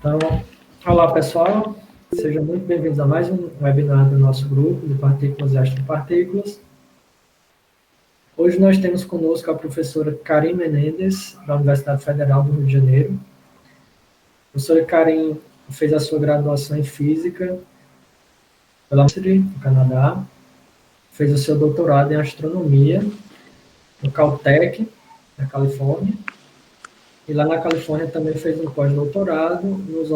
Então, olá pessoal, sejam muito bem-vindos a mais um webinar do nosso grupo de partículas e astropartículas. Hoje nós temos conosco a professora Karim Menendez, da Universidade Federal do Rio de Janeiro. A professora Karim fez a sua graduação em Física pela UNICEF, no Canadá, fez o seu doutorado em Astronomia no Caltech, na Califórnia, e lá na Califórnia também fez um pós-doutorado nos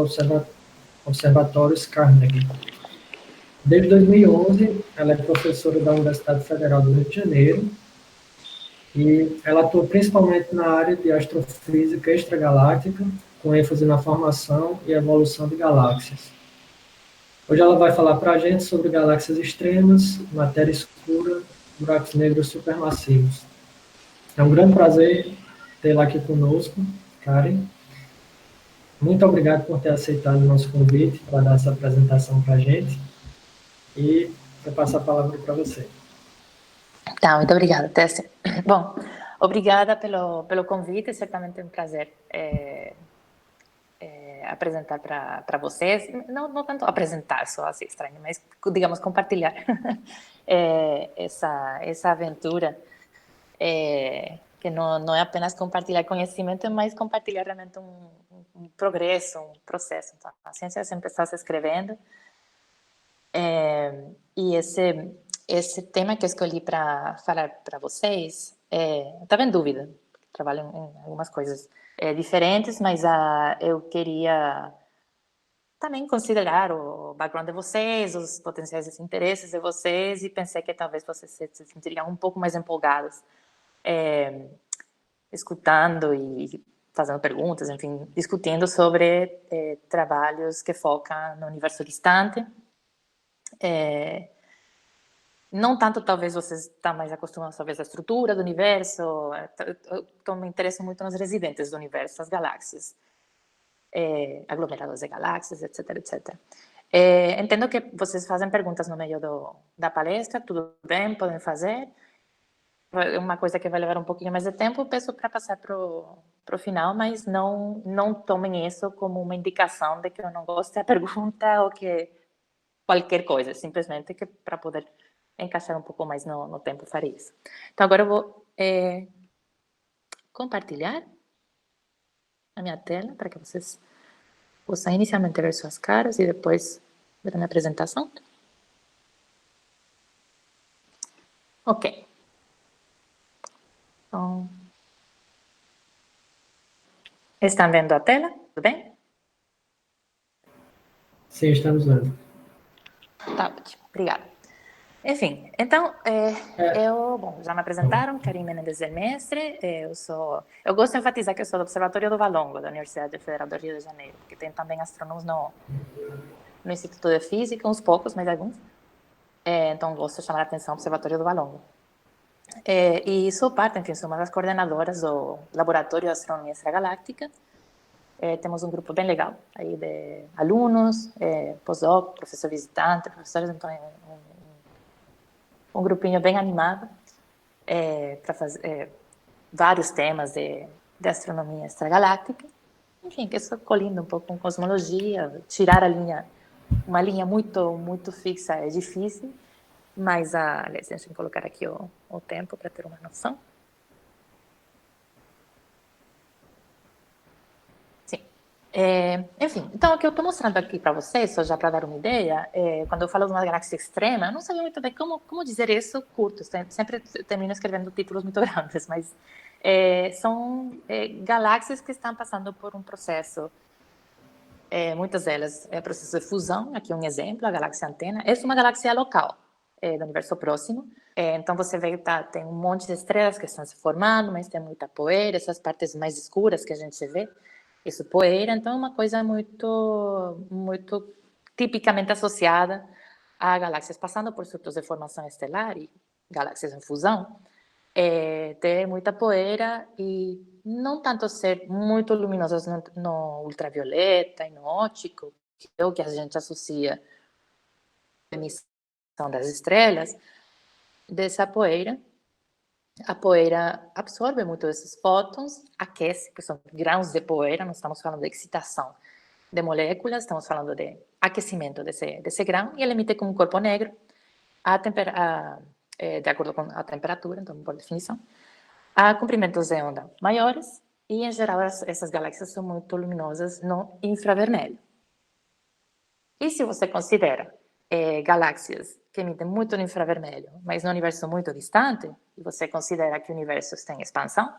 observatórios Carnegie. Desde 2011, ela é professora da Universidade Federal do Rio de Janeiro e ela atua principalmente na área de astrofísica extragaláctica, com ênfase na formação e evolução de galáxias. Hoje ela vai falar para a gente sobre galáxias extremas, matéria escura, buracos negros supermassivos. É um grande prazer tê-la aqui conosco, Karen. Muito obrigado por ter aceitado o nosso convite para dar essa apresentação para a gente. E eu passo a palavra para você. Tá, muito obrigada, Tessia. Bom, obrigada pelo convite, certamente é um prazer apresentar para vocês, não tanto apresentar, só assim estranho, mas, digamos, compartilhar essa aventura, que não é apenas compartilhar conhecimento, mas compartilhar realmente um progresso, um processo. Então, a ciência sempre está se escrevendo, e esse tema que eu escolhi para falar para vocês, estava em dúvida, trabalho em algumas coisas diferentes, mas eu queria também considerar o background de vocês, os potenciais interesses de vocês, e pensei que talvez vocês se sentiriam um pouco mais empolgados escutando e fazendo perguntas, enfim, discutindo sobre trabalhos que focam no universo distante. Não tanto, talvez, vocês estão mais acostumados, talvez, à estrutura do universo. Eu me interesso muito nos residentes do universo, as galáxias, aglomerados de galáxias, etc, etc. Entendo que vocês fazem perguntas no meio da palestra, tudo bem, podem fazer. É uma coisa que vai levar um pouquinho mais de tempo, peço para passar para o final, mas não tomem isso como uma indicação de que eu não gosto da pergunta ou que qualquer coisa, simplesmente que para poder encaixar um pouco mais no tempo farei isso. Então, agora eu vou compartilhar a minha tela para que vocês possam inicialmente ver suas caras e depois ver a minha apresentação. Ok. Então, estão vendo a tela? Tudo bem? Sim, estamos vendo. Tá ótimo, obrigada. Enfim, então, bom, já me apresentaram, Karim Menendez del Mestre, eu gosto de enfatizar que eu sou do Observatório do Valongo, da Universidade Federal do Rio de Janeiro, porque tem também astrônomos no Instituto de Física, uns poucos, mas alguns, então gosto de chamar a atenção do Observatório do Valongo. E sou parte, enfim, sou uma das coordenadoras do Laboratório de Astronomia Extragaláctica. Temos um grupo bem legal, aí de alunos, pós-doc, professor visitante, professores, então um grupinho bem animado para fazer vários temas de astronomia extragaláctica. Enfim, que estou colhendo um pouco com cosmologia, tirar uma linha muito fixa é difícil, mas, aliás, deixa eu colocar aqui o tempo para ter uma noção. Sim. Enfim, então o que eu estou mostrando aqui para vocês, só já para dar uma ideia, quando eu falo de uma galáxia extrema, eu não sabia muito bem como dizer isso curto, sempre termino escrevendo títulos muito grandes, mas são galáxias que estão passando por um processo, muitas delas é processo de fusão, aqui um exemplo, a galáxia Antena, essa é uma galáxia local, do universo próximo, então você vê que tem um monte de estrelas que estão se formando, mas tem muita poeira, essas partes mais escuras que a gente vê, isso poeira, então é uma coisa muito tipicamente associada a galáxias passando por ciclos de formação estelar e galáxias em fusão, ter muita poeira e não tanto ser muito luminosas no ultravioleta e no óptico, que é o que a gente associa à emissão das estrelas, dessa poeira. A poeira absorve muito esses fótons, aquece, que são grãos de poeira, não estamos falando de excitação de moléculas, estamos falando de aquecimento desse grão, e ele emite como um corpo negro, de acordo com a temperatura, então, por definição, a comprimentos de onda maiores, e, em geral, essas galáxias são muito luminosas no infravermelho. E se você considera galáxias que emitem muito no infravermelho, mas no universo muito distante, e você considera que o universo tem expansão,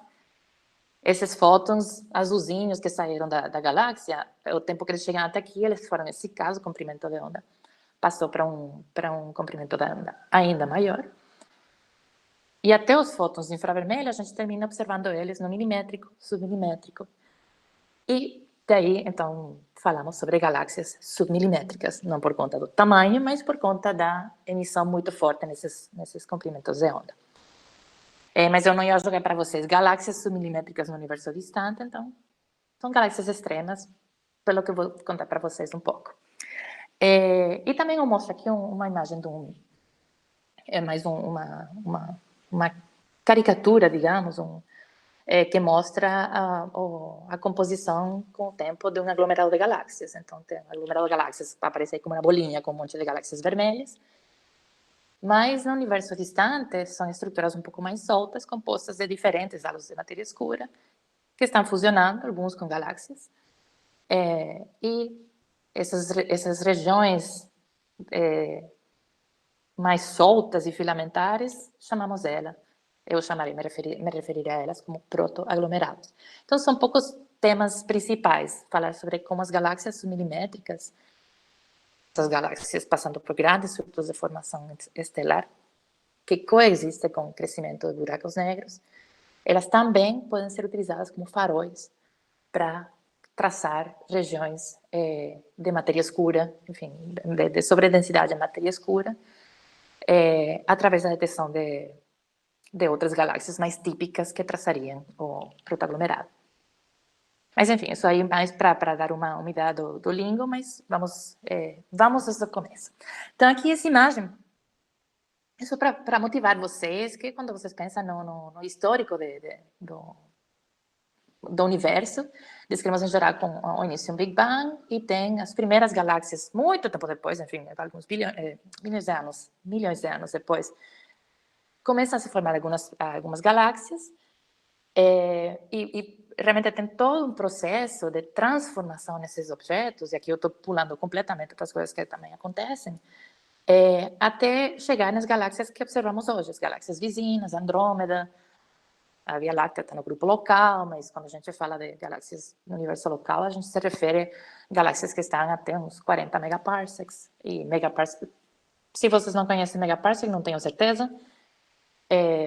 esses fótons azulzinhos que saíram da galáxia, o tempo que eles chegam até aqui, eles foram, nesse caso, comprimento de onda, passou para um comprimento de onda ainda maior. E até os fótons infravermelho, a gente termina observando eles no milimétrico, submilimétrico. E daí, então, falamos sobre galáxias submilimétricas, não por conta do tamanho, mas por conta da emissão muito forte nesses comprimentos de onda. Mas eu não ia jogar para vocês galáxias submilimétricas no universo distante, então, são galáxias extremas, pelo que eu vou contar para vocês um pouco. E também eu mostro aqui uma imagem de mais uma caricatura, digamos, que mostra a composição com o tempo de um aglomerado de galáxias. Então, tem um aglomerado de galáxias aparece aí como uma bolinha com um monte de galáxias vermelhas, mas no universo distante são estruturas um pouco mais soltas, compostas de diferentes halos de matéria escura, que estão fusionando, alguns com galáxias, e essas regiões mais soltas e filamentares, me referirei a elas como protoaglomerados. Então, são poucos temas principais, falar sobre como as galáxias submilimétricas, essas galáxias passando por grandes círculos de formação estelar, que coexistem com o crescimento de buracos negros, elas também podem ser utilizadas como faróis para traçar regiões de matéria escura, enfim, de sobredensidade de matéria escura, através da detecção de outras galáxias mais típicas que traçariam o protoaglomerado. Mas, enfim, isso aí mais para dar uma ideia do lingo, mas vamos desde o começo. Então, aqui essa imagem, isso para motivar vocês, que quando vocês pensam no histórico do universo, descrevemos em geral com o início um Big Bang, e tem as primeiras galáxias, muito tempo depois, enfim, alguns milhões de anos depois, começam a se formar algumas galáxias, e realmente tem todo um processo de transformação nesses objetos, e aqui eu estou pulando completamente outras coisas que também acontecem, até chegar nas galáxias que observamos hoje, as galáxias vizinhas, Andrômeda, a Via Láctea está no grupo local, mas quando a gente fala de galáxias no universo local, a gente se refere a galáxias que estão até uns 40 megaparsecs, e megaparsec, se vocês não conhecem megaparsec, não tenho certeza,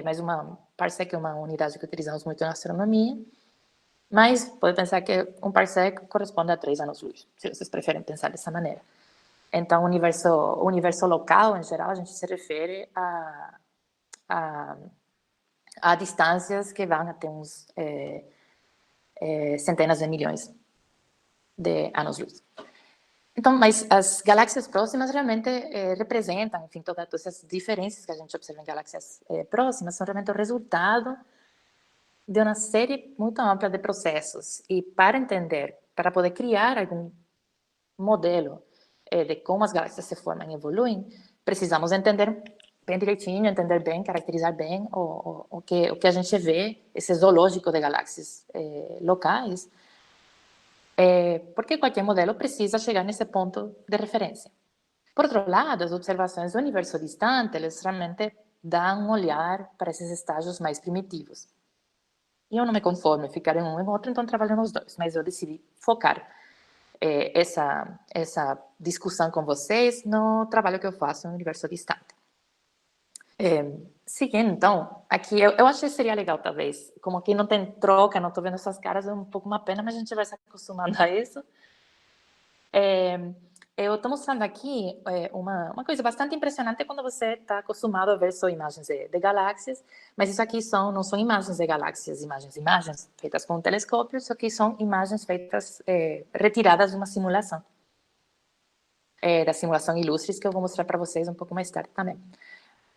mas uma parsec é uma unidade que utilizamos muito na astronomia, mas pode pensar que um parsec corresponde a 3 anos-luz, se vocês preferem pensar dessa maneira. Então, o universo local, em geral, a gente se refere a distâncias que vão até uns centenas de milhões de anos-luz. Então, mas as galáxias próximas realmente representam, enfim, todas essas diferenças que a gente observa em galáxias próximas são realmente o resultado de uma série muito ampla de processos. E para entender, para poder criar algum modelo de como as galáxias se formam e evoluem, precisamos entender bem direitinho, entender bem, caracterizar bem o que a gente vê, esse zoológico de galáxias locais, porque qualquer modelo precisa chegar nesse ponto de referência. Por outro lado, as observações do universo distante, eles realmente dão um olhar para esses estágios mais primitivos. E eu não me conformo em ficar em um e no outro, então trabalho nos dois, mas eu decidi focar essa discussão com vocês no trabalho que eu faço no universo distante. Seguindo, então, aqui eu achei que seria legal, talvez, como aqui não tem troca, não estou vendo essas caras, é um pouco uma pena, mas a gente vai se acostumando a isso. Eu estou mostrando aqui uma coisa bastante impressionante quando você está acostumado a ver só imagens de galáxias, mas isso aqui não são imagens de galáxias, imagens feitas com um telescópio, isso aqui são imagens feitas, retiradas de uma simulação, da simulação Illustris, que eu vou mostrar para vocês um pouco mais tarde também.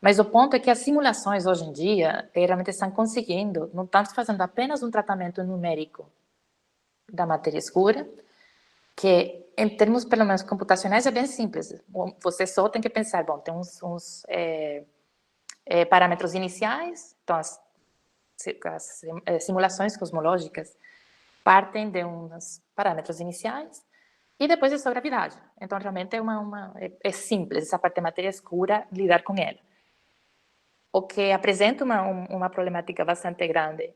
Mas o ponto é que as simulações hoje em dia realmente estão conseguindo, não estão fazendo apenas um tratamento numérico da matéria escura, que em termos, pelo menos, computacionais, é bem simples. Você só tem que pensar, bom, tem uns parâmetros iniciais, então as simulações cosmológicas partem de uns parâmetros iniciais e depois é só gravidade. Então, realmente, é simples essa parte da matéria escura, lidar com ela. O que apresenta uma problemática bastante grande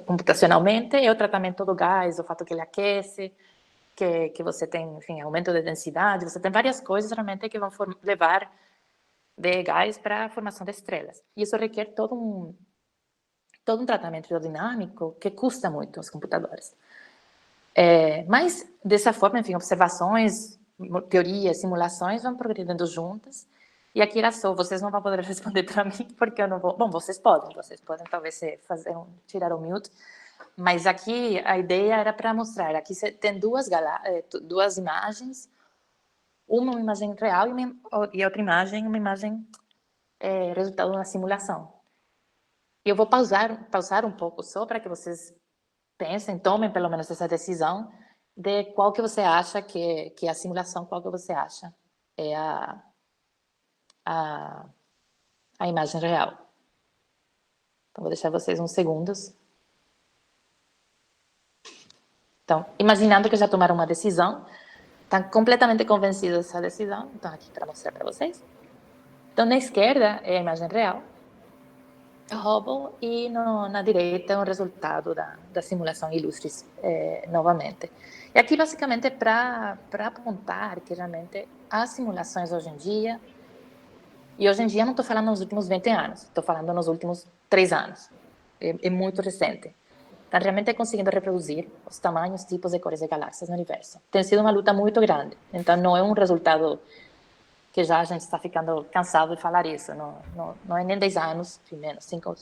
computacionalmente é o tratamento do gás, o fato que ele aquece, que você tem, enfim, aumento de densidade, você tem várias coisas realmente que vão levar de gás para a formação de estrelas. E isso requer todo um tratamento hidrodinâmico que custa muito aos computadores. Mas, dessa forma, enfim, observações, teorias, simulações vão progredindo juntas. E aqui era só, vocês não vão poder responder para mim, porque eu não vou... Bom, vocês podem talvez tirar o mute, mas aqui a ideia era para mostrar, aqui você tem duas imagens, uma imagem real e outra imagem, uma imagem resultado de uma simulação. E eu vou pausar um pouco só para que vocês pensem, tomem pelo menos essa decisão de qual que você acha que é a simulação, qual que você acha é a imagem real. Então, vou deixar vocês uns segundos. Então, imaginando que já tomaram uma decisão, estão completamente convencidos dessa decisão, então aqui para mostrar para vocês. Então, na esquerda é a imagem real, Hubble, e na direita é o resultado da simulação Illustris, novamente. E aqui, basicamente, é para apontar que, realmente, as simulações hoje em dia, e hoje em dia não estou falando nos últimos 20 anos, estou falando nos últimos 3 anos, é muito recente, estão realmente conseguindo reproduzir os tamanhos, tipos e cores de galáxias no universo. Tem sido uma luta muito grande, então não é um resultado que já a gente está ficando cansado de falar isso, não é nem 10 anos, menos, 5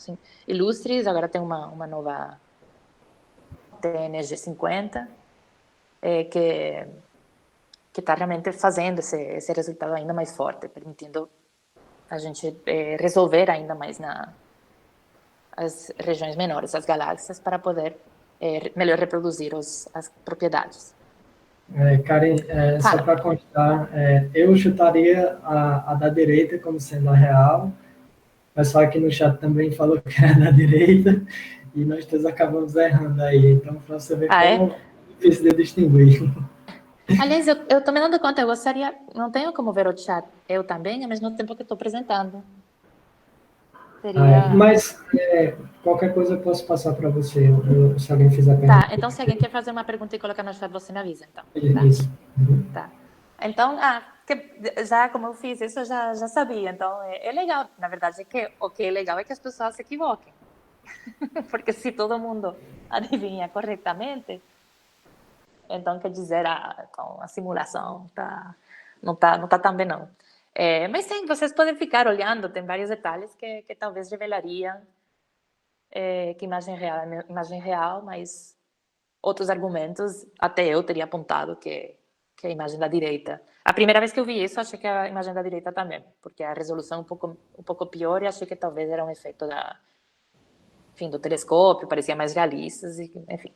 Illustris, agora tem uma nova TNG 50, que está realmente fazendo esse resultado ainda mais forte, permitindo a gente resolver ainda mais as regiões menores, as galáxias, para poder melhor reproduzir as propriedades. Karen, só para constar, eu chutaria a da direita como sendo a real. O pessoal aqui no chat também falou que era da direita e nós todos acabamos errando aí. Então, para você ver como é difícil de distinguir. Aliás, eu estou me dando conta, eu gostaria, não tenho como ver o chat, eu também, ao mesmo tempo que estou apresentando. Mas qualquer coisa eu posso passar para você, se alguém fizer pergunta. Tá, então se alguém quer fazer uma pergunta e colocar no chat, você me avisa, então. Tá? Isso. Tá. Então, já como eu fiz isso, eu já sabia. Então, é legal. Na verdade, o que é legal é que as pessoas se equivoquem. Porque se todo mundo adivinha corretamente, então quer dizer, então, a simulação não tá tão bem, não. Mas sim, vocês podem ficar olhando, tem vários detalhes que talvez revelariam que imagem real, mas outros argumentos, até eu teria apontado que a imagem da direita. A primeira vez que eu vi isso, achei que a imagem da direita também, porque a resolução um pouco pior e achei que talvez era um efeito do telescópio, parecia mais realistas, enfim.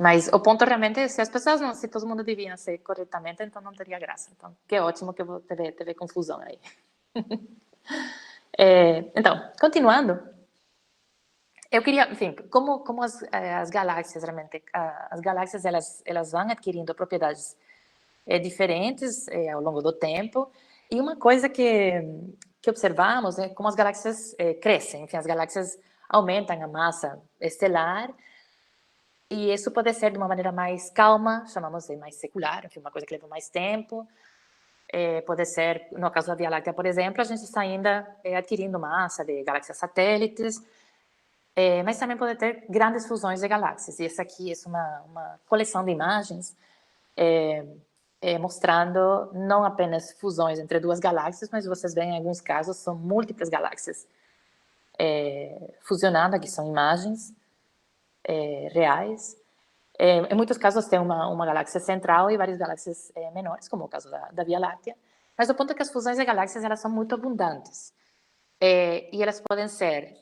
Mas o ponto realmente é, se todo mundo adivinha ser corretamente, então não teria graça. Então, que ótimo que eu vou ter confusão aí. Então, continuando, eu queria, enfim, como as galáxias realmente, as galáxias elas vão adquirindo propriedades diferentes ao longo do tempo, e uma coisa que observamos é como as galáxias crescem, enfim, as galáxias aumentam a massa estelar, e isso pode ser de uma maneira mais calma, chamamos de mais secular, enfim, uma coisa que leva mais tempo. Pode ser, no caso da Via Láctea, por exemplo, a gente está ainda adquirindo massa de galáxias satélites, mas também pode ter grandes fusões de galáxias. E essa aqui é uma coleção de imagens mostrando não apenas fusões entre duas galáxias, mas vocês veem em alguns casos são múltiplas galáxias fusionando. Aqui são imagens reais. Em muitos casos tem uma galáxia central e várias galáxias menores, como o caso da Via Láctea. Mas o ponto é que as fusões de galáxias elas são muito abundantes. E elas podem ser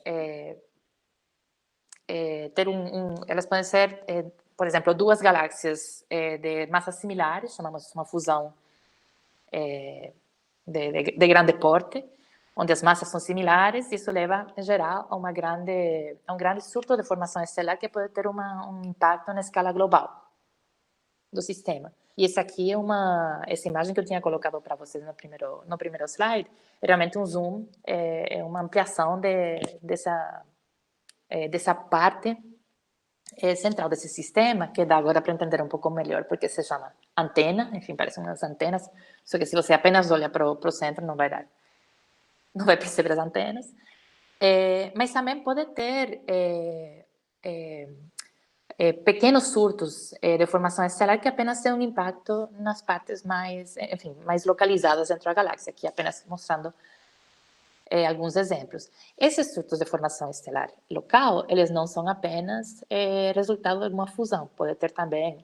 elas podem ser, por exemplo, duas galáxias de massas similares, chamamos uma fusão de grande porte, onde as massas são similares, e isso leva, em geral, a um grande surto de formação estelar que pode ter um impacto na escala global do sistema. E essa imagem que eu tinha colocado para vocês no primeiro slide, é realmente um zoom, é uma ampliação dessa parte central desse sistema, que dá agora para entender um pouco melhor, porque se chama antena, enfim, parecem umas antenas, só que se você apenas olha para o centro, não vai perceber as antenas, mas também pode ter pequenos surtos de formação estelar que apenas têm um impacto nas partes mais localizadas dentro da galáxia, aqui apenas mostrando alguns exemplos. Esses surtos de formação estelar local, eles não são apenas resultado de uma fusão, pode ter também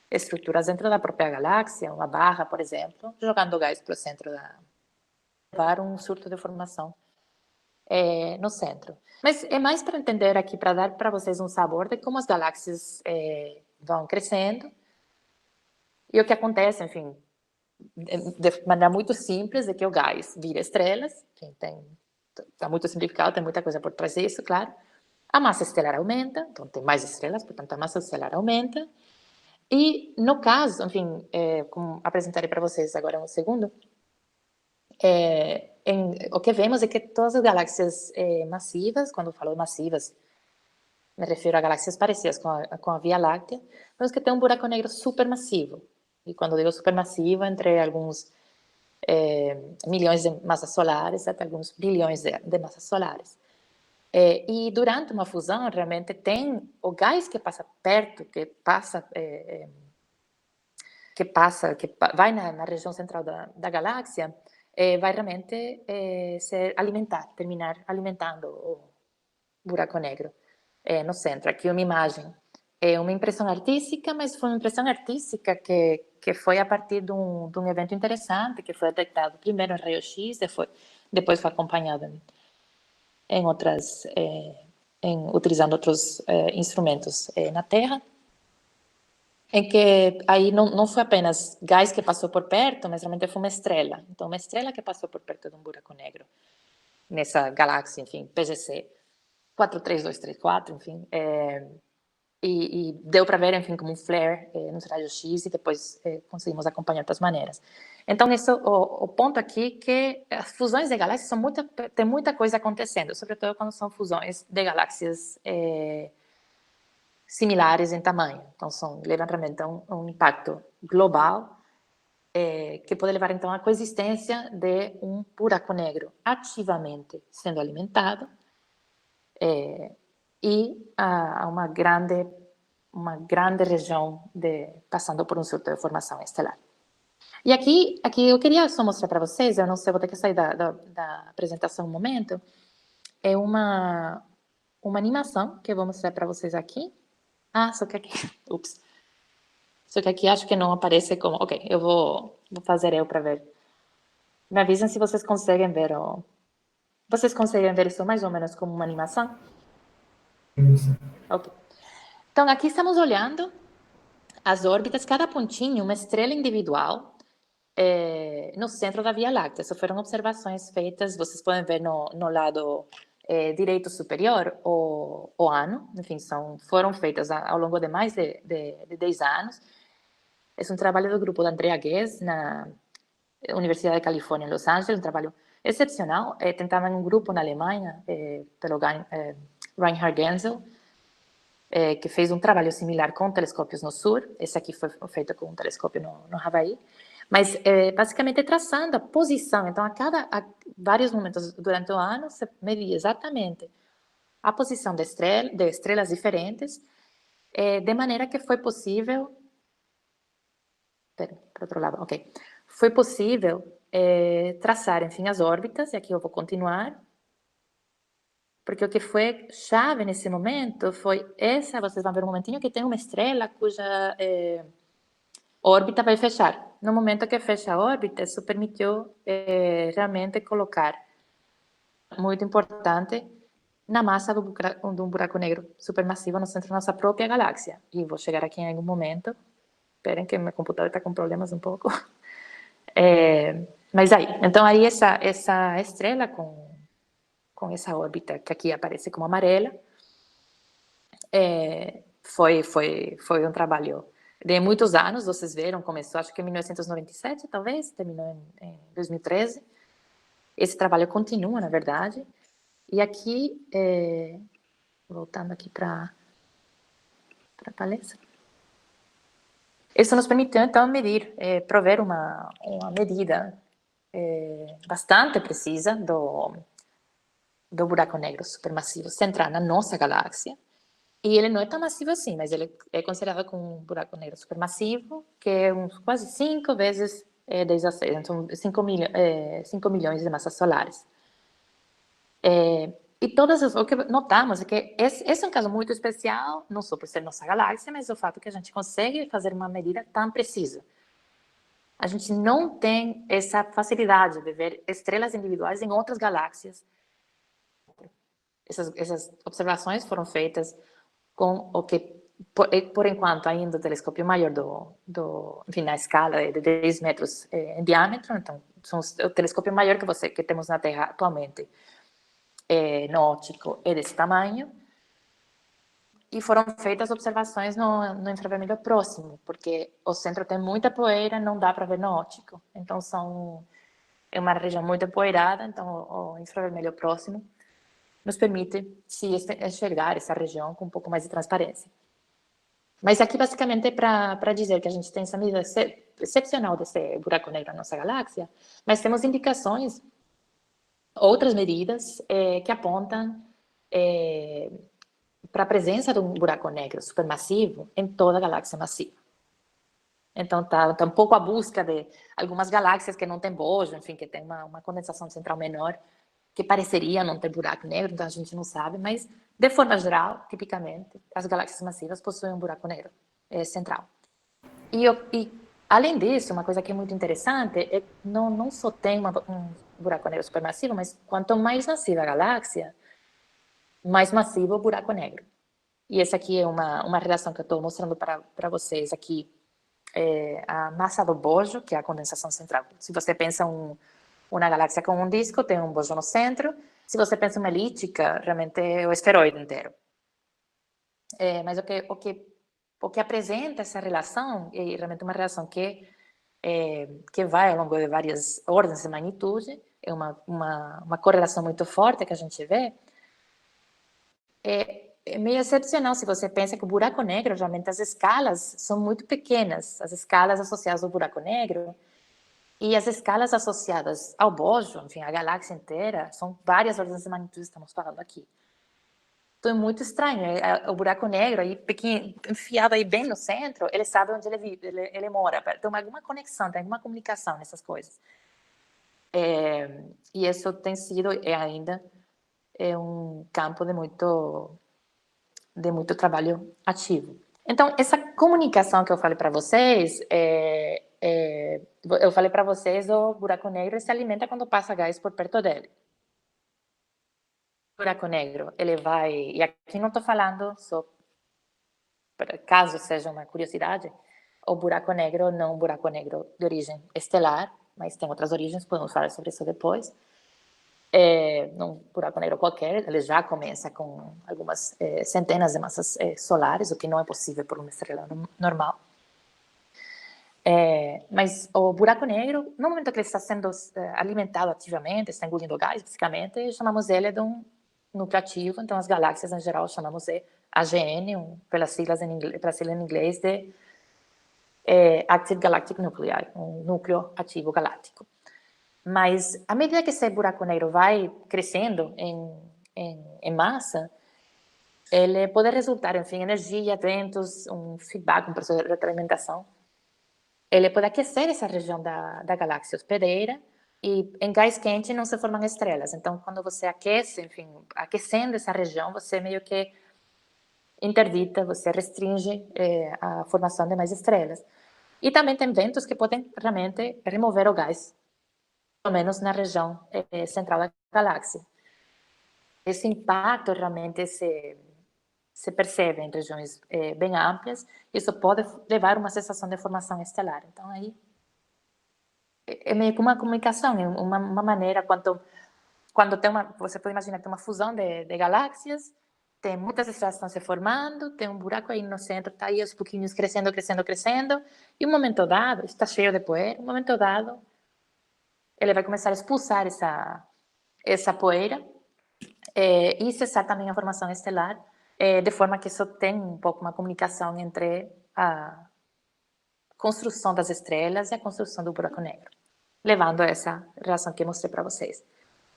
estruturas dentro da própria galáxia, uma barra, por exemplo, jogando gás para o centro levar um surto de formação no centro. Mas é mais para entender aqui, para dar para vocês um sabor de como as galáxias vão crescendo e o que acontece, enfim, de maneira muito simples, é que o gás vira estrelas, está muito simplificado, tem muita coisa por trás disso, claro. A massa estelar aumenta, então tem mais estrelas, portanto a massa estelar aumenta. E no caso, enfim, como apresentarei para vocês agora um segundo, o que vemos é que todas as galáxias massivas, quando eu falo massivas, me refiro a galáxias parecidas com a Via Láctea, vemos que tem um buraco negro supermassivo. E quando digo supermassivo, entre alguns milhões de massas solares até alguns bilhões de massas solares. E durante uma fusão, realmente tem o gás que passa perto, que vai na região central da galáxia, vai realmente terminar alimentando o buraco negro no centro. Aqui uma imagem, uma impressão artística, mas foi uma impressão artística que foi a partir de um evento interessante, que foi detectado primeiro em raio-x, depois foi acompanhado utilizando outros instrumentos na Terra, em que aí não foi apenas gás que passou por perto, mas realmente foi uma estrela. Então, uma estrela que passou por perto de um buraco negro, nessa galáxia, enfim, PGC 43234, enfim, e deu para ver, enfim, como um flare nos raios-x, e depois conseguimos acompanhar de outras maneiras. Então, o ponto aqui é que as fusões de galáxias tem muita coisa acontecendo, sobretudo quando são fusões de galáxias similares em tamanho. Então, levam realmente a um impacto global que pode levar, então, à coexistência de um buraco negro ativamente sendo alimentado e a uma grande região passando por um surto de formação estelar. E aqui eu queria só mostrar para vocês, eu não sei, vou ter que sair da apresentação um momento, é uma animação que eu vou mostrar para vocês aqui. Só que aqui, só que aqui acho que não aparece como, ok, eu vou fazer para ver. Me avisem se vocês conseguem ver, vocês conseguem ver isso mais ou menos como uma animação? Isso. Ok. Então, aqui estamos olhando as órbitas, cada pontinho, uma estrela individual no centro da Via Láctea. Essas foram observações feitas, vocês podem ver no lado direito superior o ano, enfim, foram feitas ao longo de mais de 10 anos. É um trabalho do grupo da Andrea Ghez, na Universidade da Califórnia, em Los Angeles, um trabalho excepcional. Tentavam um grupo na Alemanha, pelo Reinhard Genzel, que fez um trabalho similar com telescópios no Sur. Esse aqui foi feito com um telescópio no Havaí. Mas, basicamente, traçando a posição. Então, a vários momentos durante o ano, se media exatamente a posição de estrelas diferentes, de maneira que foi possível... Espera, para outro lado, ok. Foi possível traçar, enfim, as órbitas, e aqui eu vou continuar, porque o que foi chave nesse momento foi vocês vão ver um momentinho que tem uma estrela cuja órbita vai fechar. No momento que fecha a órbita, isso permitiu realmente colocar, muito importante, na massa de um buraco negro supermassivo no centro da nossa própria galáxia. E vou chegar aqui em algum momento. Esperem que meu computador está com problemas um pouco. Mas aí, então aí essa estrela com essa órbita que aqui aparece como amarela, foi um trabalho de muitos anos. Vocês viram, começou acho que em 1997, talvez, terminou em 2013. Esse trabalho continua, na verdade. E aqui, voltando aqui para a palestra, isso nos permitiu, então, medir, prover uma medida bastante precisa do buraco negro supermassivo central na nossa galáxia. E ele não é tão massivo assim, mas ele é considerado como um buraco negro supermassivo, que é quase 5 vezes 10 a 6, então 5 milhões de massas solares. E o que notamos é que esse é um caso muito especial, não só por ser nossa galáxia, mas o fato que a gente consegue fazer uma medida tão precisa. A gente não tem essa facilidade de ver estrelas individuais em outras galáxias. Essas observações foram feitas com o que, por enquanto, ainda o telescópio maior enfim, na escala de 10 metros em diâmetro. Então, o telescópio maior que temos na Terra atualmente no óptico é desse tamanho. E foram feitas observações no infravermelho próximo, porque o centro tem muita poeira, não dá para ver no óptico. Então, é uma região muito empoeirada, então o infravermelho próximo nos permite enxergar essa região com um pouco mais de transparência. Mas aqui, basicamente, é para dizer que a gente tem essa medida excepcional desse buraco negro na nossa galáxia, mas temos indicações, outras medidas, que apontam para a presença de um buraco negro supermassivo em toda a galáxia massiva. Então, tá um pouco a busca de algumas galáxias que não têm bojo, enfim, que tem uma condensação central menor, que pareceria não ter buraco negro, então a gente não sabe, mas, de forma geral, tipicamente, as galáxias massivas possuem um buraco negro central. E, além disso, uma coisa que é muito interessante é que não só tem um buraco negro supermassivo, mas quanto mais massiva a galáxia, mais massivo o buraco negro. E essa aqui é uma relação que eu estou mostrando para vocês aqui, a massa do bojo, que é a condensação central. Se você pensa uma galáxia com um disco, tem um bojo no centro. Se você pensa uma elíptica, realmente é o esferoide inteiro. Mas o que apresenta essa relação é realmente uma relação que vai ao longo de várias ordens de magnitude, é uma correlação muito forte que a gente vê. É meio excepcional se você pensa que o buraco negro, realmente as escalas são muito pequenas, as escalas associadas ao buraco negro, e as escalas associadas ao bojo, enfim, a galáxia inteira, são várias ordens de magnitude, estamos falando aqui. Então é muito estranho, o buraco negro, aí, pequeno, enfiado aí bem no centro, ele sabe onde ele vive, ele mora, tem alguma conexão, tem alguma comunicação nessas coisas. E isso tem sido, ainda, um campo de muito trabalho ativo. Então, essa comunicação que eu falei para vocês, eu falei para vocês, o buraco negro se alimenta quando passa gás por perto dele. O buraco negro, ele vai... E aqui não estou falando só, caso seja uma curiosidade, o buraco negro não é um buraco negro de origem estelar, mas tem outras origens, podemos falar sobre isso depois. Num buraco negro qualquer, ele já começa com algumas centenas de massas solares, o que não é possível por uma estrela normal. Mas o buraco negro, no momento que ele está sendo alimentado ativamente, está engolindo gás, basicamente, chamamos ele de um núcleo ativo. Então, as galáxias, em geral, chamamos de AGN, pelas siglas em inglês, de Active Galactic Nuclei, um núcleo ativo galáctico. Mas, à medida que esse buraco negro vai crescendo em massa, ele pode resultar, enfim, em energia, ventos, um feedback, um processo de retroalimentação. Ele pode aquecer essa região da galáxia hospedeira, e em gás quente não se formam estrelas. Então, quando você aquece, enfim, aquecendo essa região, você meio que interdita, você restringe a formação de mais estrelas. E também tem ventos que podem realmente remover o gás, pelo menos na região central da galáxia. esse impacto realmente se percebe em regiões bem amplas. Isso pode levar a uma sensação de formação estelar. Então, aí é meio que uma comunicação, uma maneira, quando tem você pode imaginar, tem uma fusão de galáxias, tem muitas estrelas que estão se formando, tem um buraco aí no centro, está aí aos pouquinhos crescendo, crescendo, crescendo, e um momento dado, está cheio de poeira, um momento dado, ele vai começar a expulsar essa poeira e cessar também a formação estelar, de forma que isso tem um pouco uma comunicação entre a construção das estrelas e a construção do buraco negro, levando a essa relação que eu mostrei para vocês.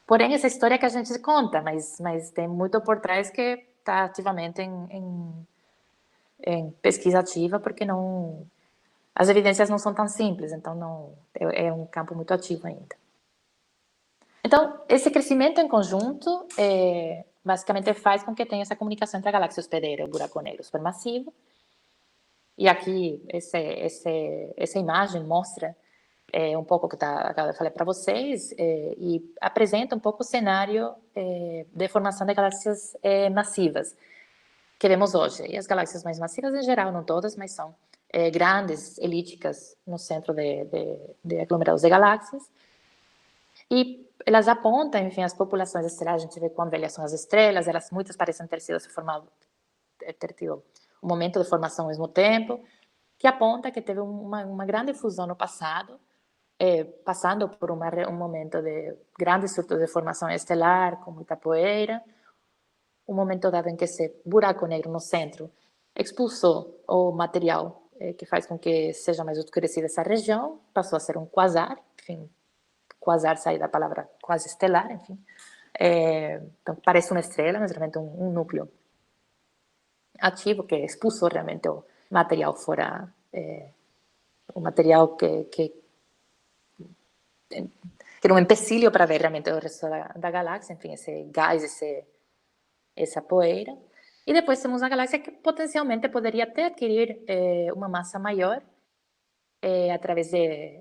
Porém, essa história que a gente conta, mas tem muito por trás que está ativamente em pesquisa ativa, porque não, as evidências não são tão simples, então não é um campo muito ativo ainda. Então, esse crescimento em conjunto basicamente faz com que tenha essa comunicação entre a galáxia hospedeira e o buraco negro supermassivo. E aqui, essa imagem mostra um pouco o que eu falei para vocês e apresenta um pouco o cenário de formação de galáxias massivas que vemos hoje. E as galáxias mais massivas, em geral, não todas, mas são grandes, elípticas, no centro de aglomerados de galáxias. E elas apontam, enfim, as populações estelares, a gente vê quão velhas são as estrelas, elas muitas parecem ter tido um momento de formação ao mesmo tempo, que aponta que teve uma grande fusão no passado, passando por um momento de grandes surtos de formação estelar, com muita poeira, um momento dado em que esse buraco negro no centro expulsou o material que faz com que seja mais escurecida essa região, passou a ser um quasar, enfim, quasar sai da palavra quase estelar, enfim. Então, parece uma estrela, mas realmente um núcleo ativo que expulsou realmente o material fora, o material que era um empecilho para ver realmente o resto da galáxia, enfim, esse gás, essa poeira. E depois temos uma galáxia que potencialmente poderia até adquirir uma massa maior através de